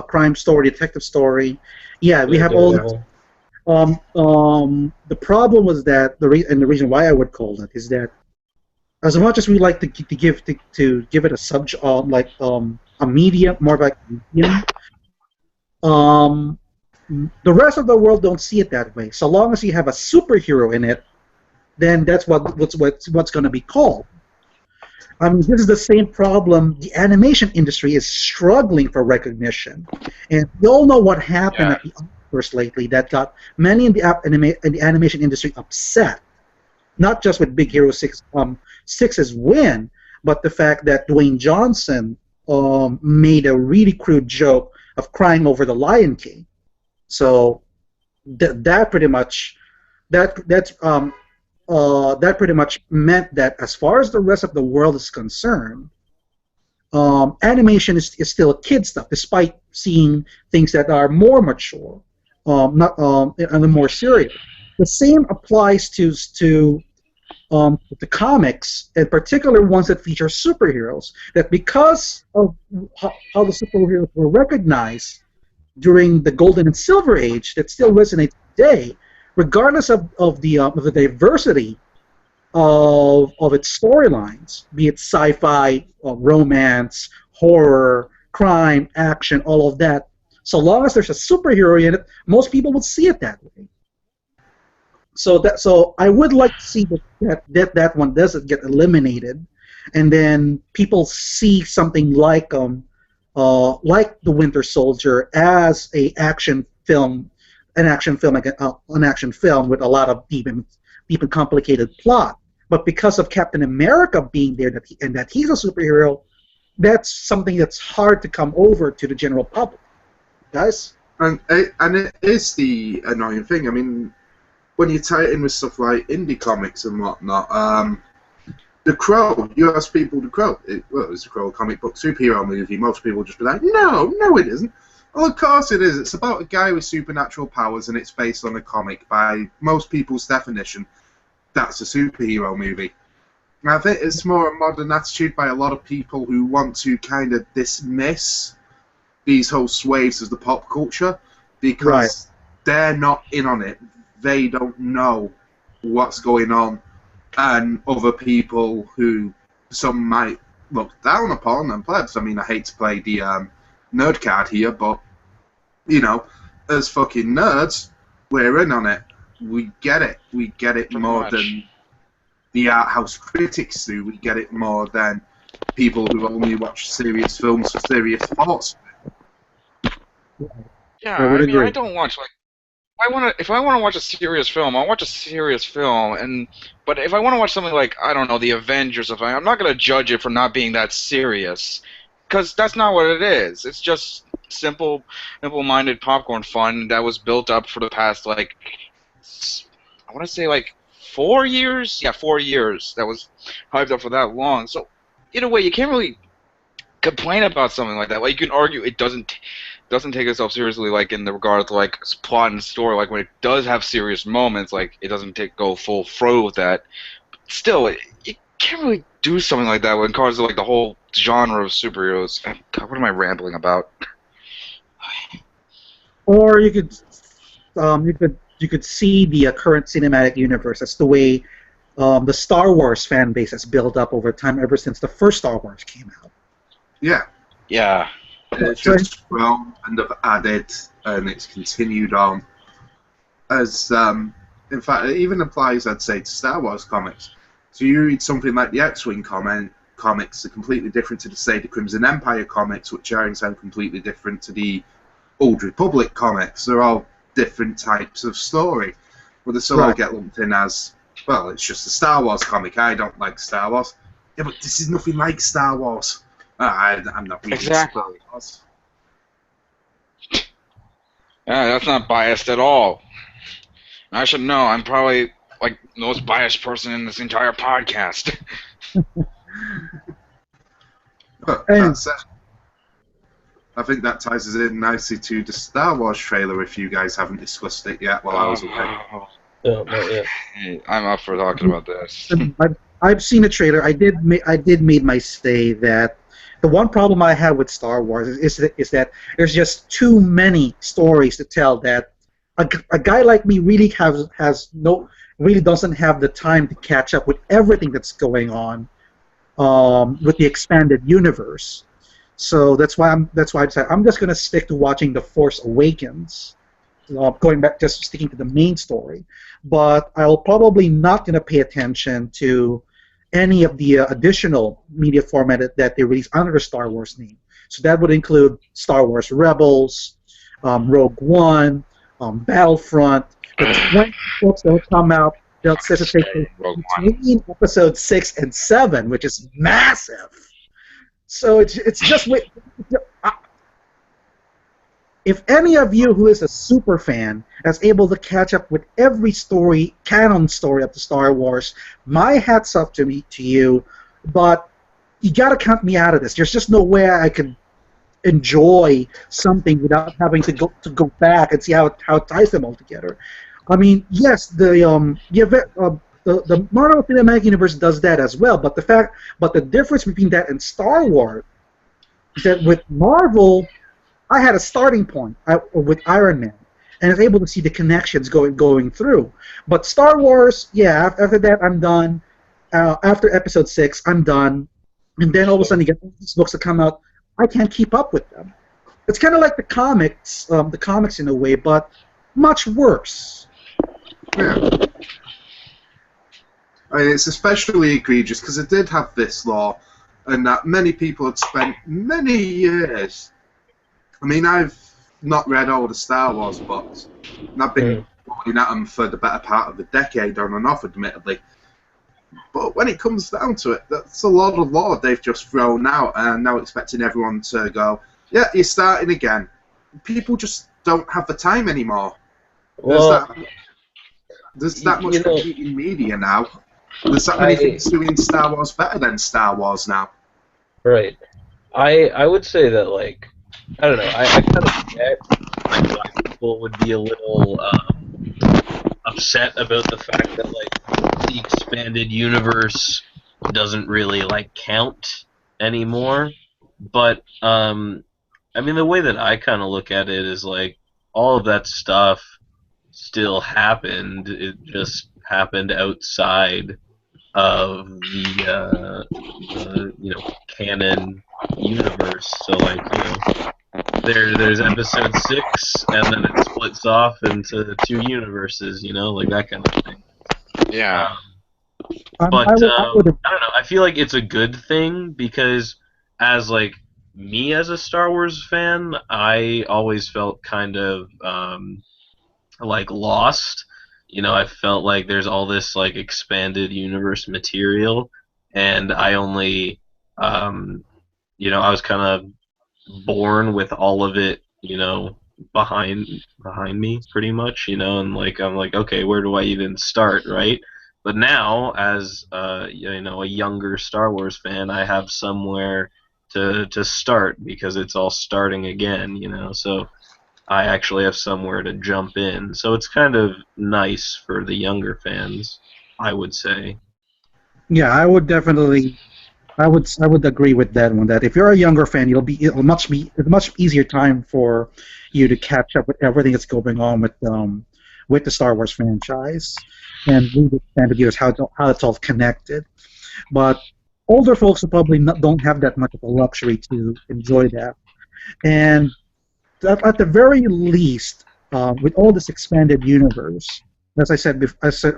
crime story, detective story. Yeah, we have all that. The problem was that the reason why I would call it is that as much as we like to give it a a medium, more like a medium, um, the rest of the world don't see it that way. So long as you have a superhero in it, then that's what's going to be called. I mean, this is the same problem. The animation industry is struggling for recognition, and we all know what happened at the Oscars lately that got many in the animation industry upset. Not just with Big Hero 6's win, but the fact that Dwayne Johnson made a really crude joke of crying over the Lion King. So that pretty much meant that as far as the rest of the world is concerned, animation is still kid stuff, despite seeing things that are more mature, and more serious. The same applies to the comics, in particular ones that feature superheroes. That because of how the superheroes were recognized during the Golden and Silver Age, that still resonates today, regardless of the diversity of its storylines, be it sci-fi, romance, horror, crime, action, all of that. So long as there's a superhero in it, most people would see it that way. So I would like to see that one doesn't get eliminated, and then people see something like The Winter Soldier as an action film with a lot of deep and complicated plot. But because of Captain America being there and that he's a superhero, that's something that's hard to come over to the general public, guys. And it is the annoying thing. I mean, when you tie it in with stuff like indie comics and whatnot, The Crow, you ask people The Crow, it's The Crow, a comic book superhero movie, most people just be like, no it isn't. Well, of course it is. It's about a guy with supernatural powers and it's based on a comic. By most people's definition, that's a superhero movie. And I think it's more a modern attitude by a lot of people who want to kind of dismiss these whole sways as the pop culture because they're not in on it. They don't know what's going on, and other people who some might look down upon and plebs. I mean, I hate to play the nerd card here, but you know, as fucking nerds, we're in on it. We get it. We get it more than the art house critics do. We get it more than people who only watch serious films for serious thoughts. Yeah, I mean, I don't watch if I want to watch a serious film, I'll watch a serious film. But if I want to watch something like, I don't know, The Avengers, I'm not going to judge it for not being that serious, because that's not what it is. It's just simple-minded popcorn fun that was built up for the past, I want to say 4 years. Yeah, 4 years. That was hyped up for that long. So, in a way, you can't really complain about something like that. You can argue it doesn't take itself seriously, in the regard to plot and story. When it does have serious moments, it doesn't go full throw with that. But still, you can't really do something like that when it comes to the whole genre of superheroes. God, what am I rambling about? Or you could see the current cinematic universe. That's the way the Star Wars fan base has built up over time, ever since the first Star Wars came out. Yeah. Yeah. It's just grown and have added, and it's continued on. As in fact, it even applies, I'd say, to Star Wars comics. So you read something like the X-Wing comics, are completely different to the Crimson Empire comics, which are in sound completely different to the Old Republic comics. They're all different types of story, but they still all get lumped in as, well, it's just a Star Wars comic. I don't like Star Wars. Yeah, but this is nothing like Star Wars. I'm not reading Star Wars. Yeah, that's not biased at all. I should know. I'm probably the most biased person in this entire podcast. But that's it. I think that ties us in nicely to the Star Wars trailer, if you guys haven't discussed it yet while I was away. I'm up for talking about this. I've seen the trailer. I did made my say that the one problem I have with Star Wars is that there's just too many stories to tell. That a guy like me really doesn't have the time to catch up with everything that's going on with the expanded universe. So that's why I decided I'm just gonna stick to watching The Force Awakens, going back, just sticking to the main story. But I'll probably not gonna pay attention to any of the additional media format that they release under the Star Wars name. So that would include Star Wars Rebels, Rogue One, Battlefront. The 20 books that will come out, they'll say to take place between Episode 6 and 7, which is massive. So it's just wait. If any of you who is a super fan is able to catch up with every canon story of the Star Wars, my hats off to you. But you gotta count me out of this. There's just no way I could enjoy something without having to go back and see how it ties them all together. I mean, yes, the Marvel Cinematic Universe does that as well, but the difference between that and Star Wars is that with Marvel, I had a starting point with Iron Man, and I was able to see the connections going through. But Star Wars, yeah, after that I'm done. After Episode 6, I'm done, and then all of a sudden you get these books that come out. I can't keep up with them. It's kind of like the comics in a way, but much worse. Yeah. I mean, it's especially egregious because it did have this law, and that many people had spent many years. I mean, I've not read all the Star Wars books, and I've been looking at them for the better part of a decade on and off, admittedly. But when it comes down to it, that's a lot of law they've just thrown out, and now expecting everyone to go, yeah, you're starting again. People just don't have the time anymore. Well, there's that much competing media now. There's that many things doing Star Wars better than Star Wars now. Right. I would say that, like, I don't know, I kind of get why people would be a little upset about the fact that, like, the expanded universe doesn't really, like, count anymore. But, I mean, the way that I kind of look at it is, like, all of that stuff still happened. It just happened outside of the canon universe. So, like, there's Episode 6, and then it splits off into 2 universes, like that kind of thing. Yeah. But I don't know. I feel like it's a good thing because, as like me as a Star Wars fan, I always felt kind of like lost. I felt like there's all this like expanded universe material, and I only, I was kind of born with all of it, behind me, pretty much, and like I'm like, okay, where do I even start, right? But now, as a younger Star Wars fan, I have somewhere to start because it's all starting again, so I actually have somewhere to jump in. So it's kind of nice for the younger fans, I would say. Yeah, I would definitely. I would agree with that one. That if you're a younger fan, it'll much easier time for you to catch up with everything that's going on with the Star Wars franchise and read the expanded years how it's all connected. But older folks will probably don't have that much of a luxury to enjoy that. And at the very least, with all this expanded universe, as I said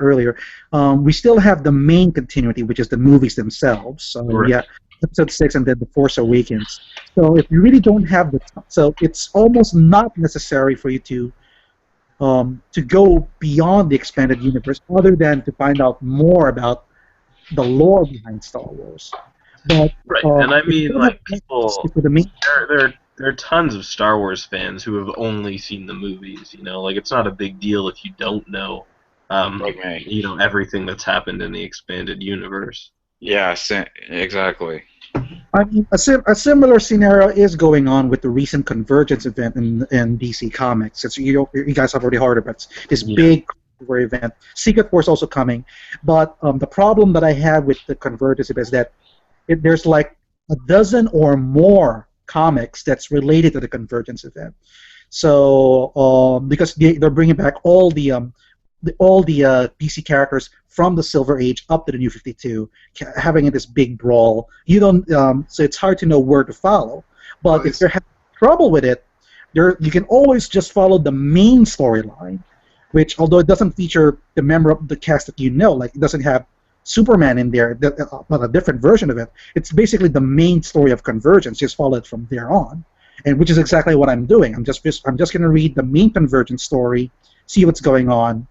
earlier, we still have the main continuity, which is the movies themselves. So right. Yeah, Episode 6 and then The Force Awakens. So if you really don't have so it's almost not necessary for you to go beyond the expanded universe, other than to find out more about the lore behind Star Wars. But right, and I mean, like, people, there are tons of Star Wars fans who have only seen the movies. Like, it's not a big deal if you don't know, everything that's happened in the expanded universe. Yeah, exactly. I mean, a similar scenario is going on with the recent Convergence event in DC Comics. You guys have already heard about this big event. Secret Wars also coming, but the problem that I have with the Convergence event is that there's like a dozen or more comics that's related to the Convergence event. So because they're bringing back all the all the PC characters from the Silver Age up to the New 52 having this big brawl. You don't, so it's hard to know where to follow. But if you're having trouble with it, you can always just follow the main storyline, which, although it doesn't feature the member of the cast that you know, like it doesn't have Superman in there, but a different version of it. It's basically the main story of Convergence. Just follow it from there on, and which is exactly what I'm doing. I'm just going to read the main Convergence story, see what's going on,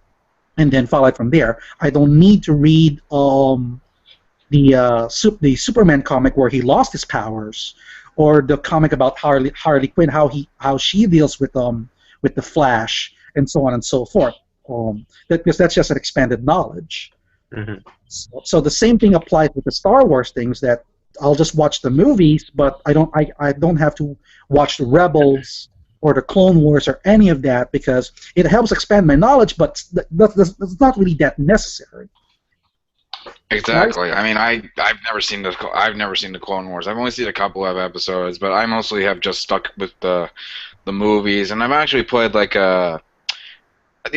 and then follow it from there. I don't need to read the Superman comic where he lost his powers, or the comic about Harley Quinn, how she deals with the Flash, and so on and so forth. Because that's just an expanded knowledge. Mm-hmm. So the same thing applies with the Star Wars things, that I'll just watch the movies, but I don't have to watch the Rebels or the Clone Wars or any of that, because it helps expand my knowledge, but that's not really that necessary. Exactly. I mean, I've never seen the Clone Wars. I've only seen a couple of episodes, but I mostly have just stuck with the movies, and I've actually played the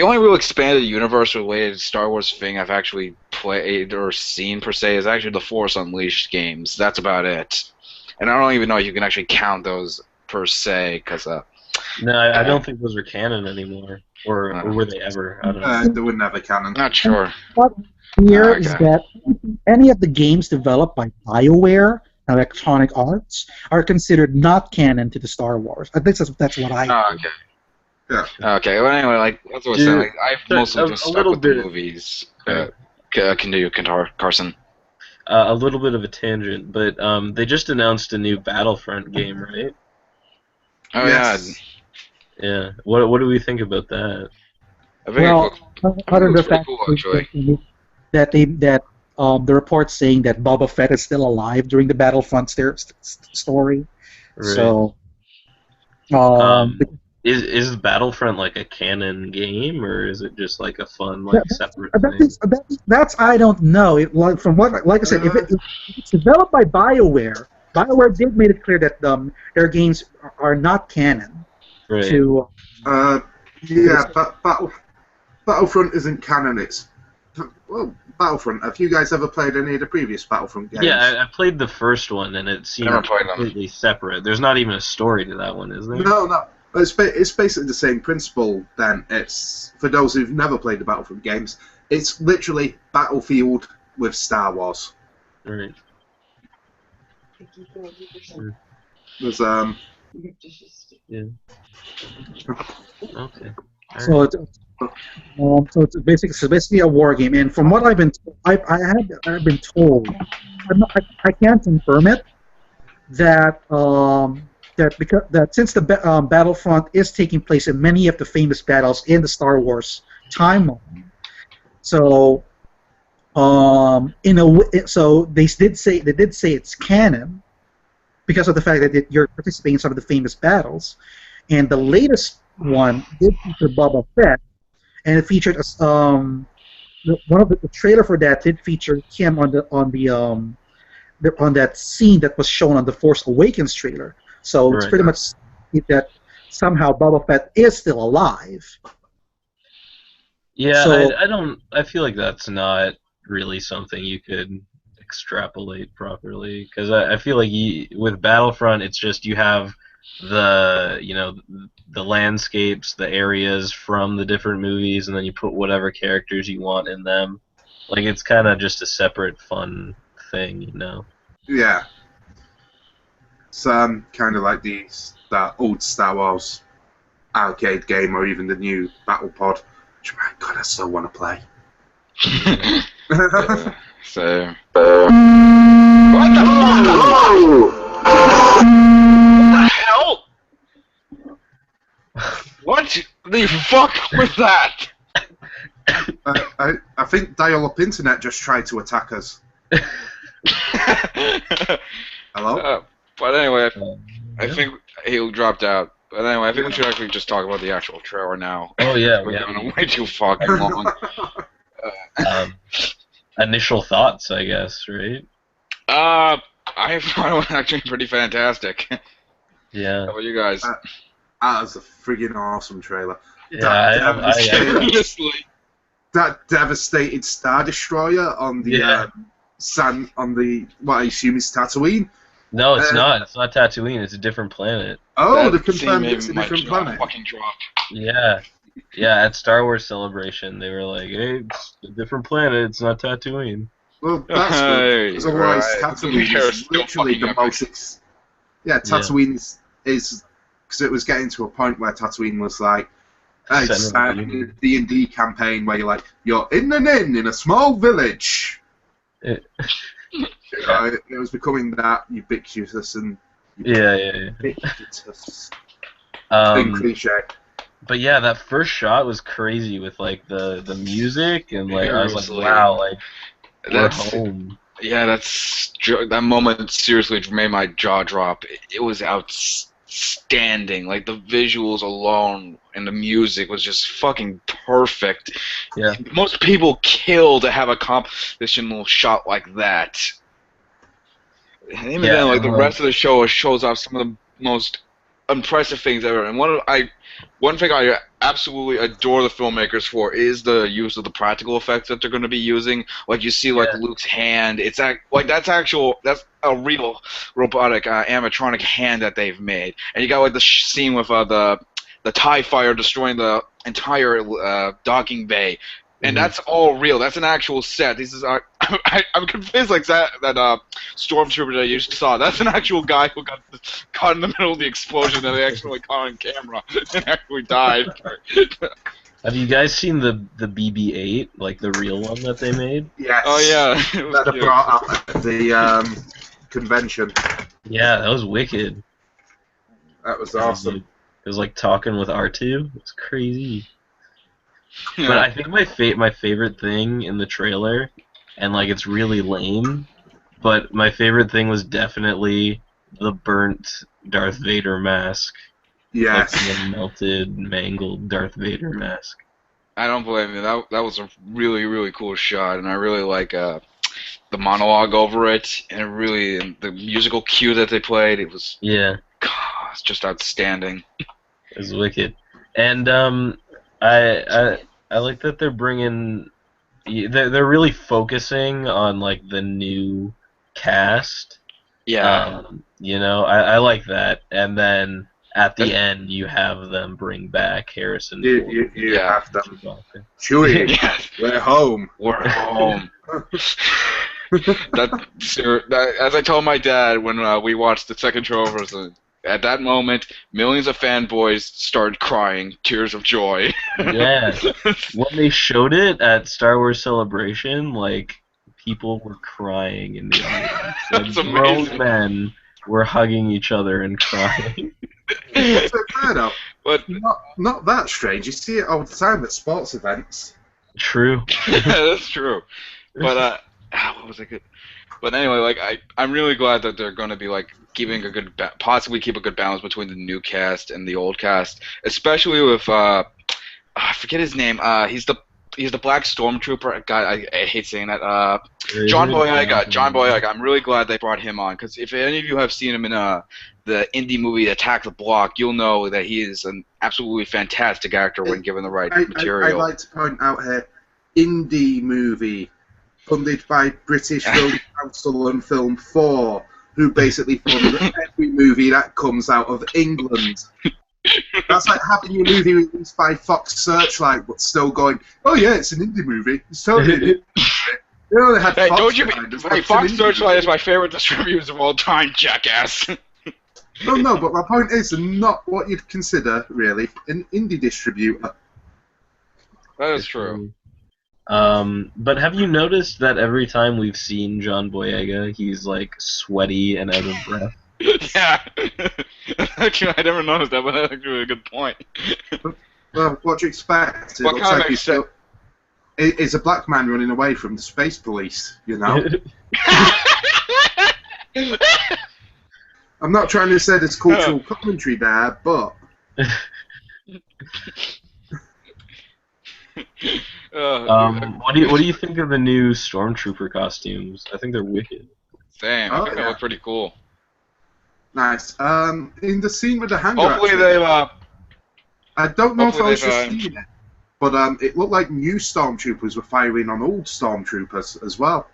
only real expanded universe related Star Wars thing I've actually played or seen per se is actually the Force Unleashed games. That's about it. And I don't even know if you can actually count those per se, because no, I don't think those are canon anymore, or were they ever? I don't know. They were never canon. Not sure. What here is that any of the games developed by BioWare, Electronic Arts, are considered not canon to the Star Wars. I think that's what I. Oh, okay. Yeah. Okay. Well, anyway, that's what I was saying. I've mostly just stuck with the movies. Continue, Carson. A little bit of a tangent, but they just announced a new Battlefront game, right? Oh Yes. Yeah. What do we think about that? I think other than the fact cool, actually. that the reports saying that Boba Fett is still alive during the Battlefront story. Right. So, is Battlefront like a canon game, or is it just like a fun separate thing? That's I don't know. From what, like I said, if it's developed by BioWare did make it clear that their games are not canon. Right. To Battlefront isn't canon. It's Battlefront. Have you guys ever played any of the previous Battlefront games? Yeah, I played the first one, and it seemed completely separate. There's not even a story to that one, is there? No. It's basically the same principle. Then it's, for those who've never played the Battlefront games, it's literally Battlefield with Star Wars. Right. There's Yeah. Okay. So it's basically a war game, and from what I've been told, I can't confirm it, that since the Battlefront is taking place in many of the famous battles in the Star Wars timeline, so so they did say it's canon because of the fact that you're participating in some of the famous battles, and the latest one did feature Boba Fett, and it featured one of the trailer for that did feature him on that scene that was shown on the Force Awakens trailer. So it's pretty much that somehow Boba Fett is still alive. Yeah, so, I feel like that's not really something you could extrapolate properly, because I feel like with Battlefront, it's just you have the landscapes, the areas from the different movies, and then you put whatever characters you want in them. Like, it's kind of just a separate fun thing, you know? Yeah. It's kind of like that old Star Wars arcade game, or even the new Battle Pod, which, my God, I still want to play. So. What the hell? What the fuck was that? I think dial-up internet just tried to attack us. Hello? But anyway, I think he dropped out. But anyway, I think we should actually just talk about the actual trailer now. Oh yeah, we're going way too fucking long. Initial thoughts, I guess, right? I thought it was actually pretty fantastic. Yeah. How about you guys? That was a friggin' awesome trailer. Yeah, Seriously. that devastated Star Destroyer on the what I assume is Tatooine. No, it's not. It's not Tatooine. It's a different planet. Oh, That they confirmed scene it's a made my different jaw planet. fucking drop. Yeah. Yeah, at Star Wars Celebration, they were like, hey, it's a different planet. It's not Tatooine. Well, that's good. Because otherwise, Right. Tatooine They're is still literally fucking the epic. most. Tatooine is because it was getting to a point where Tatooine was like, it's Center of the universe. D&D campaign where you're in an inn in a small village. It- It was becoming that ubiquitous and Yeah. ubiquitous Um, cliche. but yeah, that first shot was crazy with like the music and like I was like, Seriously. wow, like we're That's home. yeah. That moment seriously made my jaw drop. It was outstanding. Like the visuals alone and the music was just fucking perfect. Yeah. Most people kill to have a compositional shot like that. And even Yeah, then, like and, the like- rest of the show shows off some of the most impressive things ever. And one thing I absolutely adore the filmmakers for is the use of the practical effects that they're going to be using. Like you see, like Yeah. Luke's hand. It's that's a real robotic animatronic hand that they've made. And you got like the scene with the TIE fighter destroying the entire docking bay. And Mhm. that's all real. That's an actual set. This is I'm convinced like that stormtrooper that you saw. That's an actual guy who got caught in the middle of the explosion that they actually caught on camera and actually died. Have you guys seen the BB-8, like the real one that they made? Yes. Oh yeah, it was That they cute. brought up at the convention. Yeah, that was wicked. That was awesome. It was like talking with R2. It's crazy. Yeah. But I think my favorite thing in the trailer, and like it's really lame, but my favorite thing was definitely the burnt Darth Vader mask. Yes. Like the melted, mangled Darth Vader mask. I don't blame you. That was a really, really cool shot, and I really like the monologue over it, and the musical cue that they played. It was Yeah, it's just outstanding. it was wicked. And I like that they're bringing. They're really focusing on like the new cast. Yeah. I like that. And then at the end, you have them bring back Harrison Ford. You Yeah. have them. Chewbacca. Chewie, Yes. we're home. We're home. As I told my dad when we watched the second trailer, at that moment, millions of fanboys started crying tears of joy. Yeah. When they showed it at Star Wars Celebration, like people were crying in the audience. That's Like, grown amazing. men were hugging each other and crying. It's fair though. But Not that strange. You see it all the time at sports events. True. that's true. But what was I good? But anyway, like I'm really glad that they're going to be like keeping a good, possibly keep a good balance between the new cast and the old cast, especially with I forget his name. He's the black stormtrooper. God, I hate saying that. John Boyega. John Boyega. I'm really glad they brought him on because if any of you have seen him in the indie movie Attack the Block, you'll know that he is an absolutely fantastic actor when given the right I'd material. like to point out here, indie movie funded by British Film Council and Film 4, who basically fund every movie that comes out of England. That's like having your movie released by Fox Searchlight, but still going, oh yeah, it's an indie movie. It's totally an indie movie. You know, they had Hey, Fox don't you? behind us, Hey, like Fox some indie Searchlight is movies. my favorite distributors of all time, jackass. No, but my point is, they're not what you'd consider, really, an indie distributor. That is true. But have you noticed that every time we've seen John Boyega, he's like sweaty and out of breath? Yeah. Actually, I never noticed that, but that's actually a good point. Well, what do you expect? It What looks kind of like makes he's still... It's a black man running away from the space police, you know? I'm not trying to say there's cultural commentary there, but... What do you think of the new Stormtrooper costumes? I think they're wicked. Same. I think that looked pretty cool. Nice. In the scene with the hangar, Hopefully actually, they've I don't know if I hopefully was just they've, seeing it, But it looked like new stormtroopers were firing on old stormtroopers as well.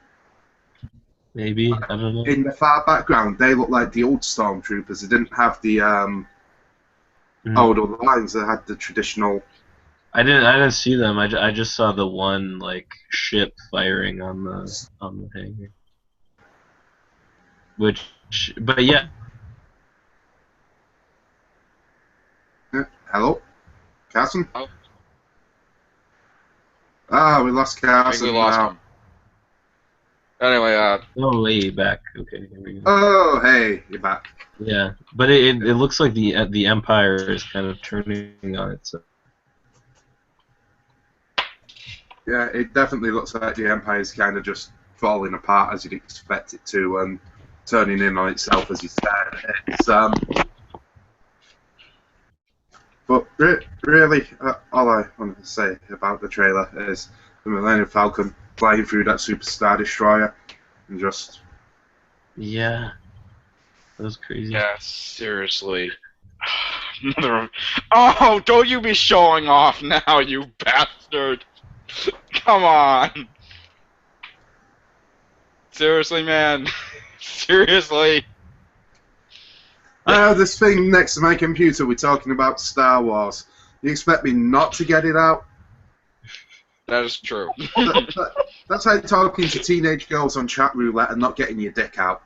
Maybe, I don't know. In the far background, they looked like the old stormtroopers. They didn't have the older lines. They had the traditional. I didn't see them. I just saw the one like ship firing on the hangar. But yeah. Hello, Carson. Oh. We lost I Carson. think we lost him. Anyway, Oh, way back. Okay, here we go. Oh, hey, you're back. Yeah, but it looks like the Empire is kind of turning on itself. Yeah, it definitely looks like the Empire's kind of just falling apart as you'd expect it to, and turning in on itself, as you said. It's but really, all I wanted to say about the trailer is the Millennium Falcon flying through that Super Star Destroyer, and just Yeah, that was crazy. yeah, seriously. Oh, don't you be showing off now, you bastard! Come on! Seriously, man. Seriously. I have this thing next to my computer. We're talking about Star Wars. You expect me not to get it out? That is true. That's like talking to teenage girls on chat roulette and not getting your dick out.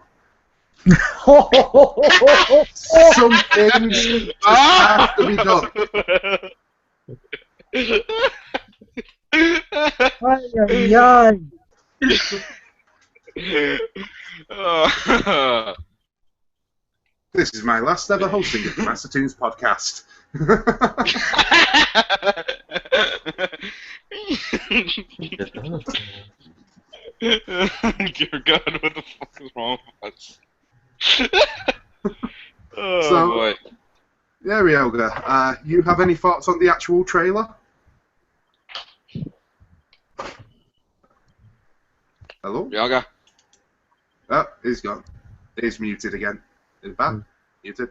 Some things just have to be done. Ay, This is my last ever hosting of the Mastertoons Podcast. Dear God, what the fuck is wrong with us? Oh, So- boy. Yeah, Ryoga, you have any thoughts on the actual trailer? Hello? Yaga? Oh, he's gone. He's muted again. He's back. Muted.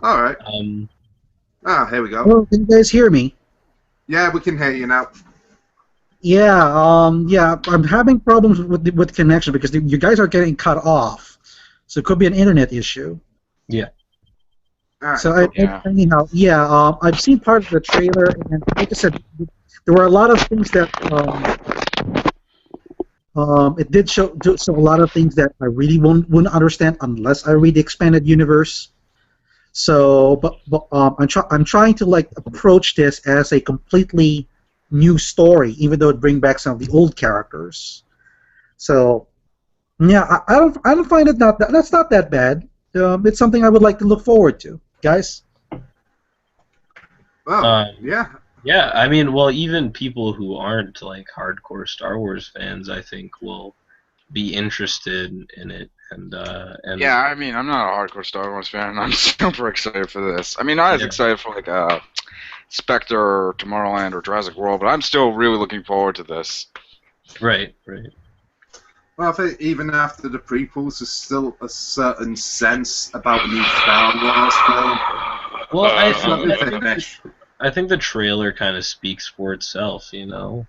Alright. Here we go. Hello, can you guys hear me? Yeah, we can hear you now. Yeah, yeah, I'm having problems with connection because you guys are getting cut off, so it could be an internet issue. Alright. So anyhow, yeah, I've seen part of the trailer, and like I said, there were a lot of things that it did show a lot of things that I really wouldn't understand unless I read the expanded universe. So, but I'm trying to like approach this as a completely new story, even though it brings back some of the old characters. So, yeah, I don't find it that's not that bad. It's something I would like to look forward to, guys. Well, yeah. Yeah, I mean, well, even people who aren't like hardcore Star Wars fans, I think, will be interested in it. And Yeah, I mean, I'm not a hardcore Star Wars fan, and I'm super excited for this. I mean, not as excited for like Spectre or Tomorrowland or Jurassic World, but I'm still really looking forward to this. Right. Well, I think even after the prequels, there's still a certain sense about a new Star Wars film. Well, I think the trailer kind of speaks for itself, you know.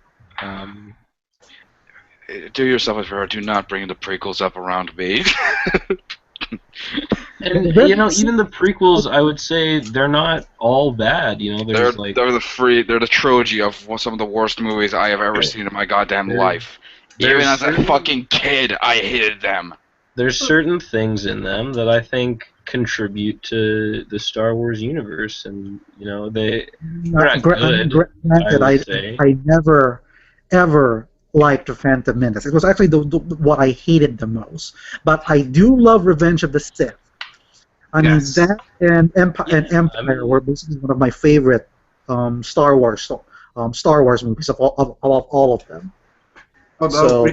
Do yourself a favor. Do not bring the prequels up around me. And you know, even the prequels, I would say they're not all bad. You know, they're the trilogy of some of the worst movies I have ever seen in my goddamn life. Even as a fucking kid, I hated them. There's certain things in them that I think contribute to the Star Wars universe, and you know they're not good. Granted, I never ever liked The Phantom Menace. It was actually what I hated the most. But I do love Revenge of the Sith. I mean, that and Empire were basically one of my favorite Star Wars movies of all of them. So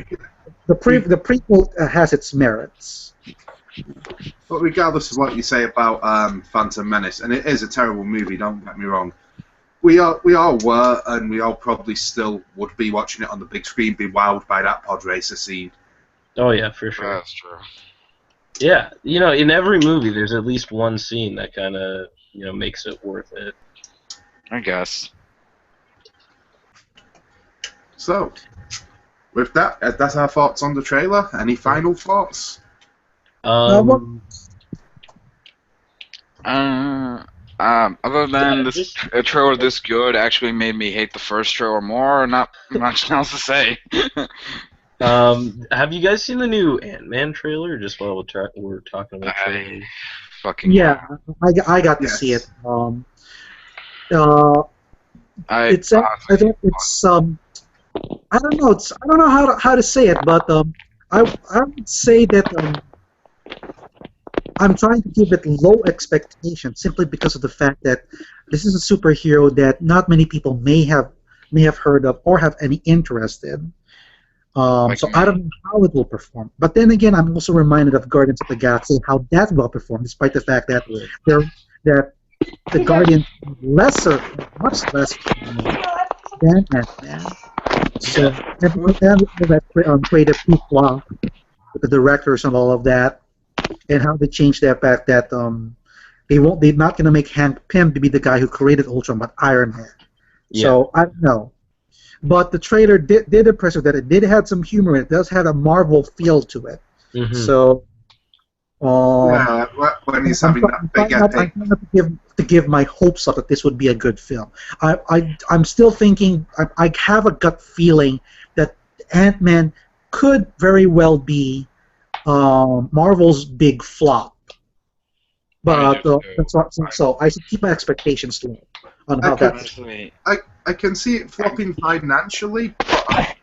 the prequel has its merits. But regardless of what you say about Phantom Menace, and it is a terrible movie, don't get me wrong, we all were, and we all probably still would be watching it on the big screen, be wowed by that pod racer scene. Oh yeah, for sure. That's true. Yeah, you know, in every movie, there's at least one scene that kind of, you know, makes it worth it. I guess. So, with that, that's our thoughts on the trailer. Any final thoughts? Other than Yeah, this a trailer this good actually made me hate the first trailer more. Not much else to say. have you guys seen the new Ant-Man trailer? Just while we're talking about trailers. Fucking Yeah, I got to see it. It's I don't know. I don't know how to say it, but I would say that I'm trying to give it low expectations simply because of the fact that this is a superhero that not many people may have heard of or have any interest in. So I don't know how it will perform. But then again, I'm also reminded of Guardians of the Galaxy and how that will perform, despite the fact that the Guardians are much less than Ant-Man. So that creative hoopla with the directors and all of that, and how they changed the fact that they're not going to make Hank Pym to be the guy who created Ultron, but Iron Man. Yeah. So I don't know. But the trailer did impress with that. It did have some humor. It does have a Marvel feel to it. Mm-hmm. So, when he's having that big epic. I'm trying to give my hopes up that this would be a good film. I'm still thinking. I have a gut feeling that Ant-Man could very well be Marvel's big flop. But that's what. So I should keep my expectations low on how that's. I can see it flopping financially, but I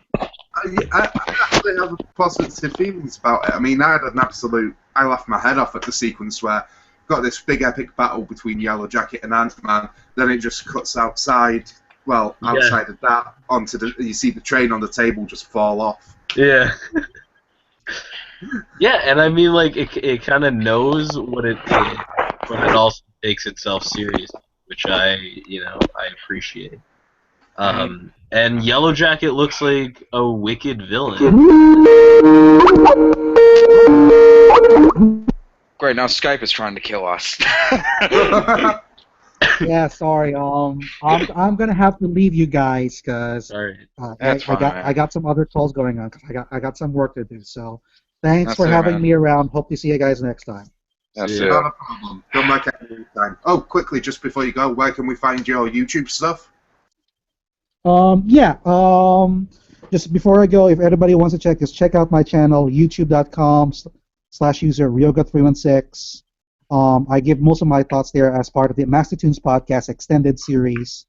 actually have positive feelings about it. I mean, I laughed my head off at the sequence where got this big epic battle between Yellow Jacket and Ant-Man, then it just cuts outside of that onto you see the train on the table just fall off. Yeah. Yeah, and I mean, like, it kind of knows what it is, but it also takes itself seriously, which I appreciate. And Yellow Jacket looks like a wicked villain. Great, now Skype is trying to kill us. Yeah, sorry. I'm gonna have to leave you guys because I got some other calls going on. I got some work to do. So thanks for having me around. Hope to see you guys next time. Not a problem. Come back at any time. Oh, quickly, just before you go, where can we find your YouTube stuff? Just before I go, if anybody wants to check out my channel, youtube.com/user Ryoga316. I give most of my thoughts there as part of the Mastertoons Podcast extended series.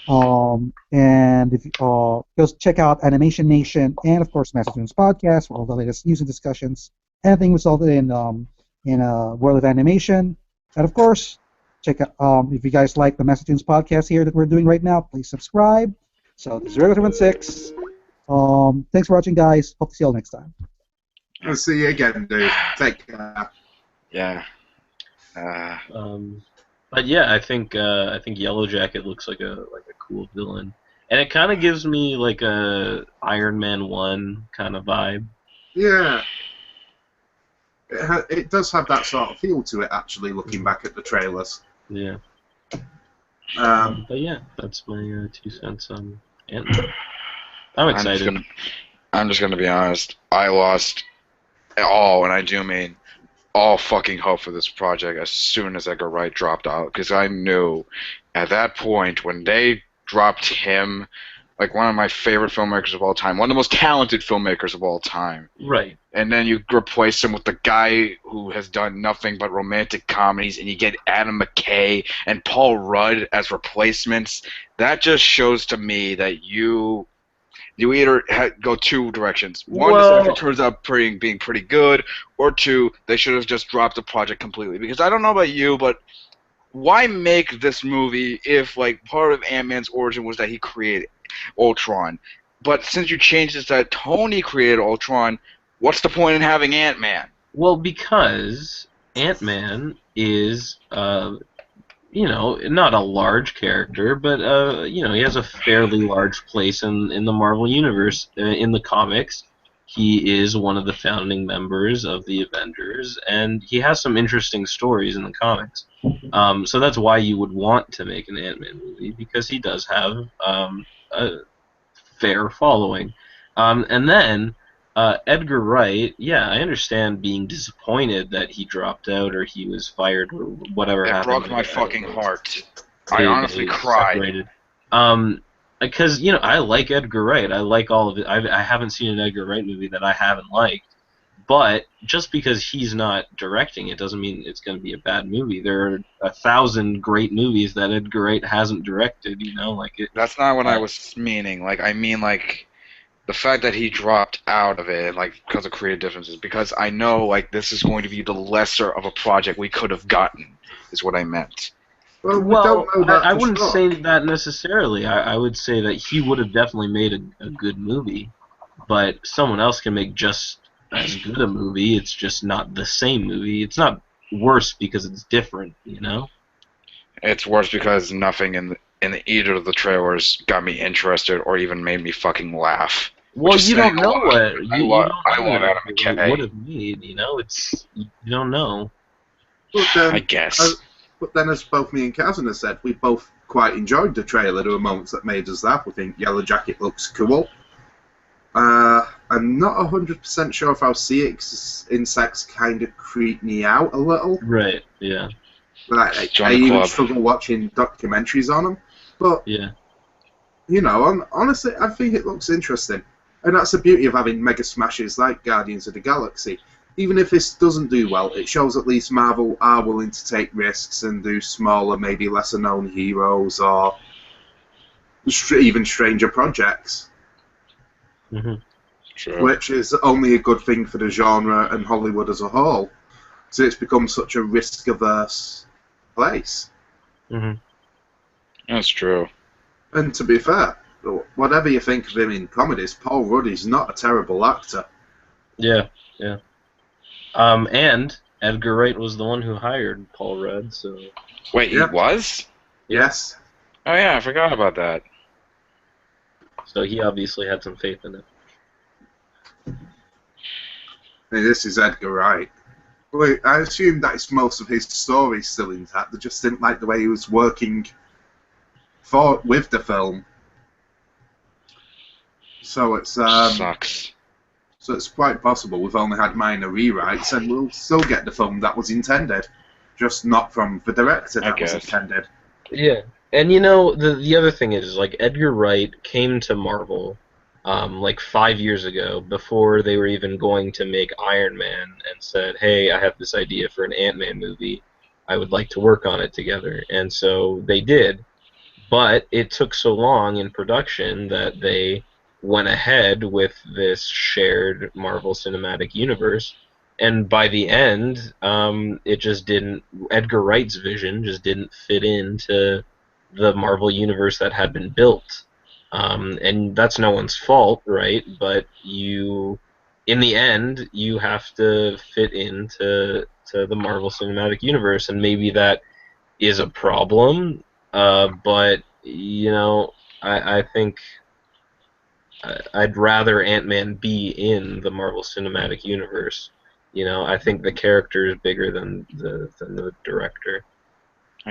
And if go check out Animation Nation and of course Mastertoons Podcast for all the latest news and discussions, anything resulted in a world of animation. And of course, check out if you guys like the Mastertoons Podcast here that we're doing right now, please subscribe. So this is Ryoga316. Thanks for watching, guys. Hope to see you all next time. I'll see you again, dude. Take care. Yeah. But yeah, I think Yellow Jacket looks like a cool villain, and it kind of gives me like a Iron Man 1 kind of vibe. Yeah. It does have that sort of feel to it, actually, looking back at the trailers. Yeah. But yeah, that's my 2 cents on Ant-Man. I'm excited. I'm just gonna be honest. I lost all, and I do mean all fucking hope for this project as soon as Edgar Wright dropped out, because I knew at that point when they dropped him, like one of my favorite filmmakers of all time, one of the most talented filmmakers of all time. Right. And then you replace him with the guy who has done nothing but romantic comedies, and you get Adam McKay and Paul Rudd as replacements. That just shows to me that you either go 2 directions. One, this actually turns out being pretty good, or 2, they should have just dropped the project completely. Because I don't know about you, but why make this movie if, like, part of Ant-Man's origin was that he created Ultron? But since you changed it that Tony created Ultron, what's the point in having Ant-Man? Well, because Ant-Man is, not a large character, but, he has a fairly large place in the Marvel Universe. In the comics, he is one of the founding members of the Avengers, and he has some interesting stories in the comics. So that's why you would want to make an Ant-Man movie, because he does have a fair following. And then Edgar Wright, yeah, I understand being disappointed that he dropped out or he was fired or whatever It happened. broke my fucking heart. They I honestly cried. separated. Because I like Edgar Wright. I like all of it. I haven't seen an Edgar Wright movie that I haven't liked. But just because he's not directing it doesn't mean it's going to be a bad movie. There are 1,000 great movies that Edgar Wright hasn't directed. That's not what I was meaning. Like, I mean, like, the fact that he dropped out of it, like, because of creative differences, because I know, like, this is going to be the lesser of a project we could have gotten, is what I meant. Well, we don't know that I for wouldn't sure. say that necessarily. I would say that he would have definitely made a good movie, but someone else can make just as good a movie. It's just not the same movie. It's not worse because it's different, It's worse because nothing in either of the trailers got me interested or even made me fucking laugh. Well, you don't know what I love Adam McKay. would have made. It's you don't know. But then, I guess. But then, as both me and Kazan have said, we both quite enjoyed the trailer. There were moments that made us laugh. We think Yellow Jacket looks cool. I'm not 100% sure if I'll see it because insects kind of creep me out a little. Right, yeah. But I even struggle watching documentaries on them. But, yeah. Honestly, I think it looks interesting. And that's the beauty of having mega smashes like Guardians of the Galaxy. Even if this doesn't do well, it shows at least Marvel are willing to take risks and do smaller, maybe lesser-known heroes or even stranger projects. Mm-hmm. Sure. Which is only a good thing for the genre and Hollywood as a whole. So it's become such a risk-averse place. Mm-hmm. That's true. And to be fair, whatever you think of him in comedies, Paul Rudd is not a terrible actor. Yeah, yeah. And Edgar Wright was the one who hired Paul Rudd, so... Wait, he was? Yes. Oh yeah, I forgot about that. So he obviously had some faith in it. This is Edgar Wright. Well, I assume that it's most of his story still intact. They just didn't like the way he was working with the film. So it's sucks. So it's quite possible we've only had minor rewrites, and we'll still get the film that was intended, just not from the director that was intended. Yeah, and the other thing is like Edgar Wright came to Marvel like 5 years ago before they were even going to make Iron Man and said, hey, I have this idea for an Ant-Man movie. I would like to work on it together. And so they did, but it took so long in production that they went ahead with this shared Marvel Cinematic Universe, and by the end, it just didn't. Edgar Wright's vision just didn't fit into the Marvel Universe that had been built. And that's no one's fault, right? But in the end, you have to fit into the Marvel Cinematic Universe, and maybe that is a problem. But I think I'd rather Ant-Man be in the Marvel Cinematic Universe. I think the character is bigger than the director.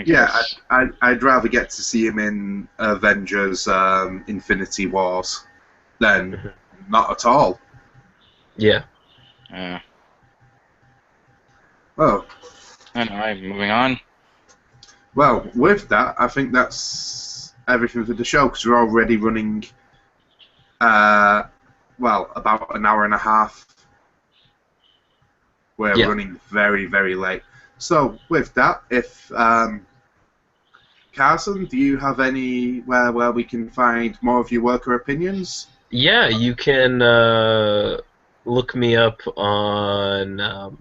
Yeah, I'd rather get to see him in Avengers Infinity Wars than not at all. Yeah. Yeah. Oh. Anyway, moving on. Well, with that, I think that's everything for the show, because we're already running, about an hour and a half. We're running very, very late. So, with that, if Carson, do you have anywhere where we can find more of your work or opinions? Yeah, you can look me up on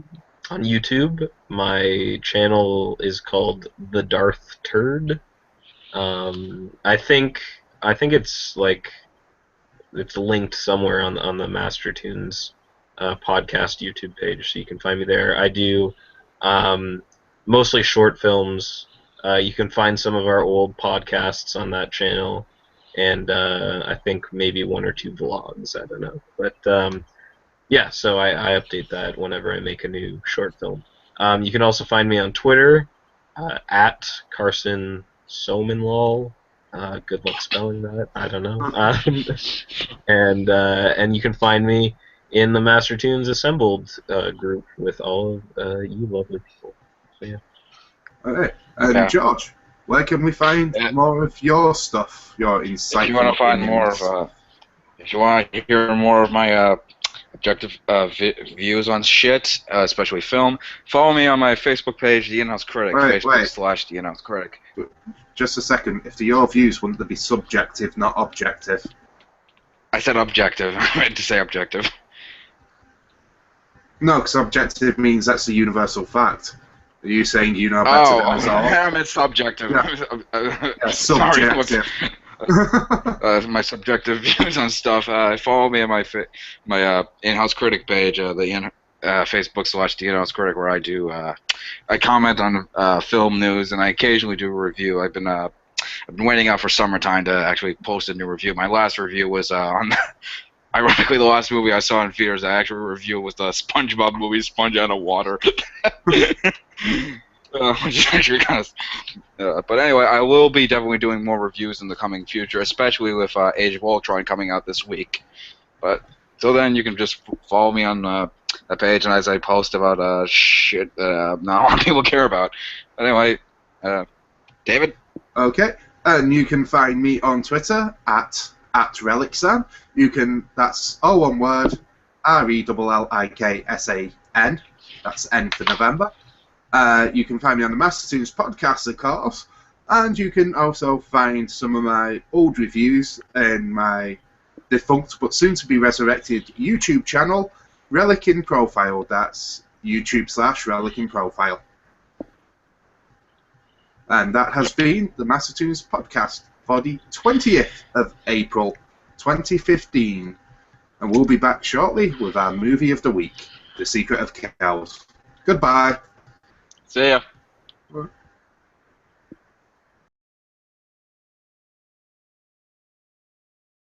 YouTube. My channel is called The Darth Turd. I think it's it's linked somewhere on the Mastertoons podcast YouTube page, so you can find me there. I do mostly short films. You can find some of our old podcasts on that channel, and I think maybe 1 or 2 vlogs. I don't know, but so I update that whenever I make a new short film. You can also find me on Twitter at Carson Somenlol. Good luck spelling that. I don't know. And you can find me in the Mastertoons Assembled group with all of you lovely people. So yeah. Okay. And Yeah. George, where can we find more of your stuff? Your insightful If you want to find opinions? more of, if you want to hear more of my objective views on shit, especially film, follow me on my Facebook page, The In-House Critic. Wait. Facebook.com/The In-House Critic. Just a second. If your views, wouldn't they be subjective, not objective? I said objective. I meant to say objective. No, because objective means that's a universal fact. Are you saying you know better than us all? I meant subjective. Yeah, Sorry, subjective. my subjective views on stuff. Follow me on my In-House Critic page, Facebook/The In-House Critic, where I do I comment on film news and I occasionally do a review. I've been waiting out for summertime to actually post a new review. My last review was on. Ironically, the last movie I saw in theaters, I actually reviewed was the SpongeBob movie, Sponge Out of Water. Which is actually kind of. But anyway, I will be definitely doing more reviews in the coming future, especially with Age of Ultron coming out this week. But till then, you can just follow me on that page, and as I post about shit not a lot of people care about. But anyway, David? Okay, and you can find me on Twitter at Relicsan. You can, that's all one word, RELLIKSAN. That's N for November. You can find me on the Mastertoons Podcast, of course, and you can also find some of my old reviews in my defunct but soon to be resurrected YouTube channel, Relic in Profile. That's YouTube/Relic in Profile. And that has been the Mastertoons Podcast for the 20th of April 2015. And we'll be back shortly with our movie of the week, The Secret of Kells. Goodbye. See ya.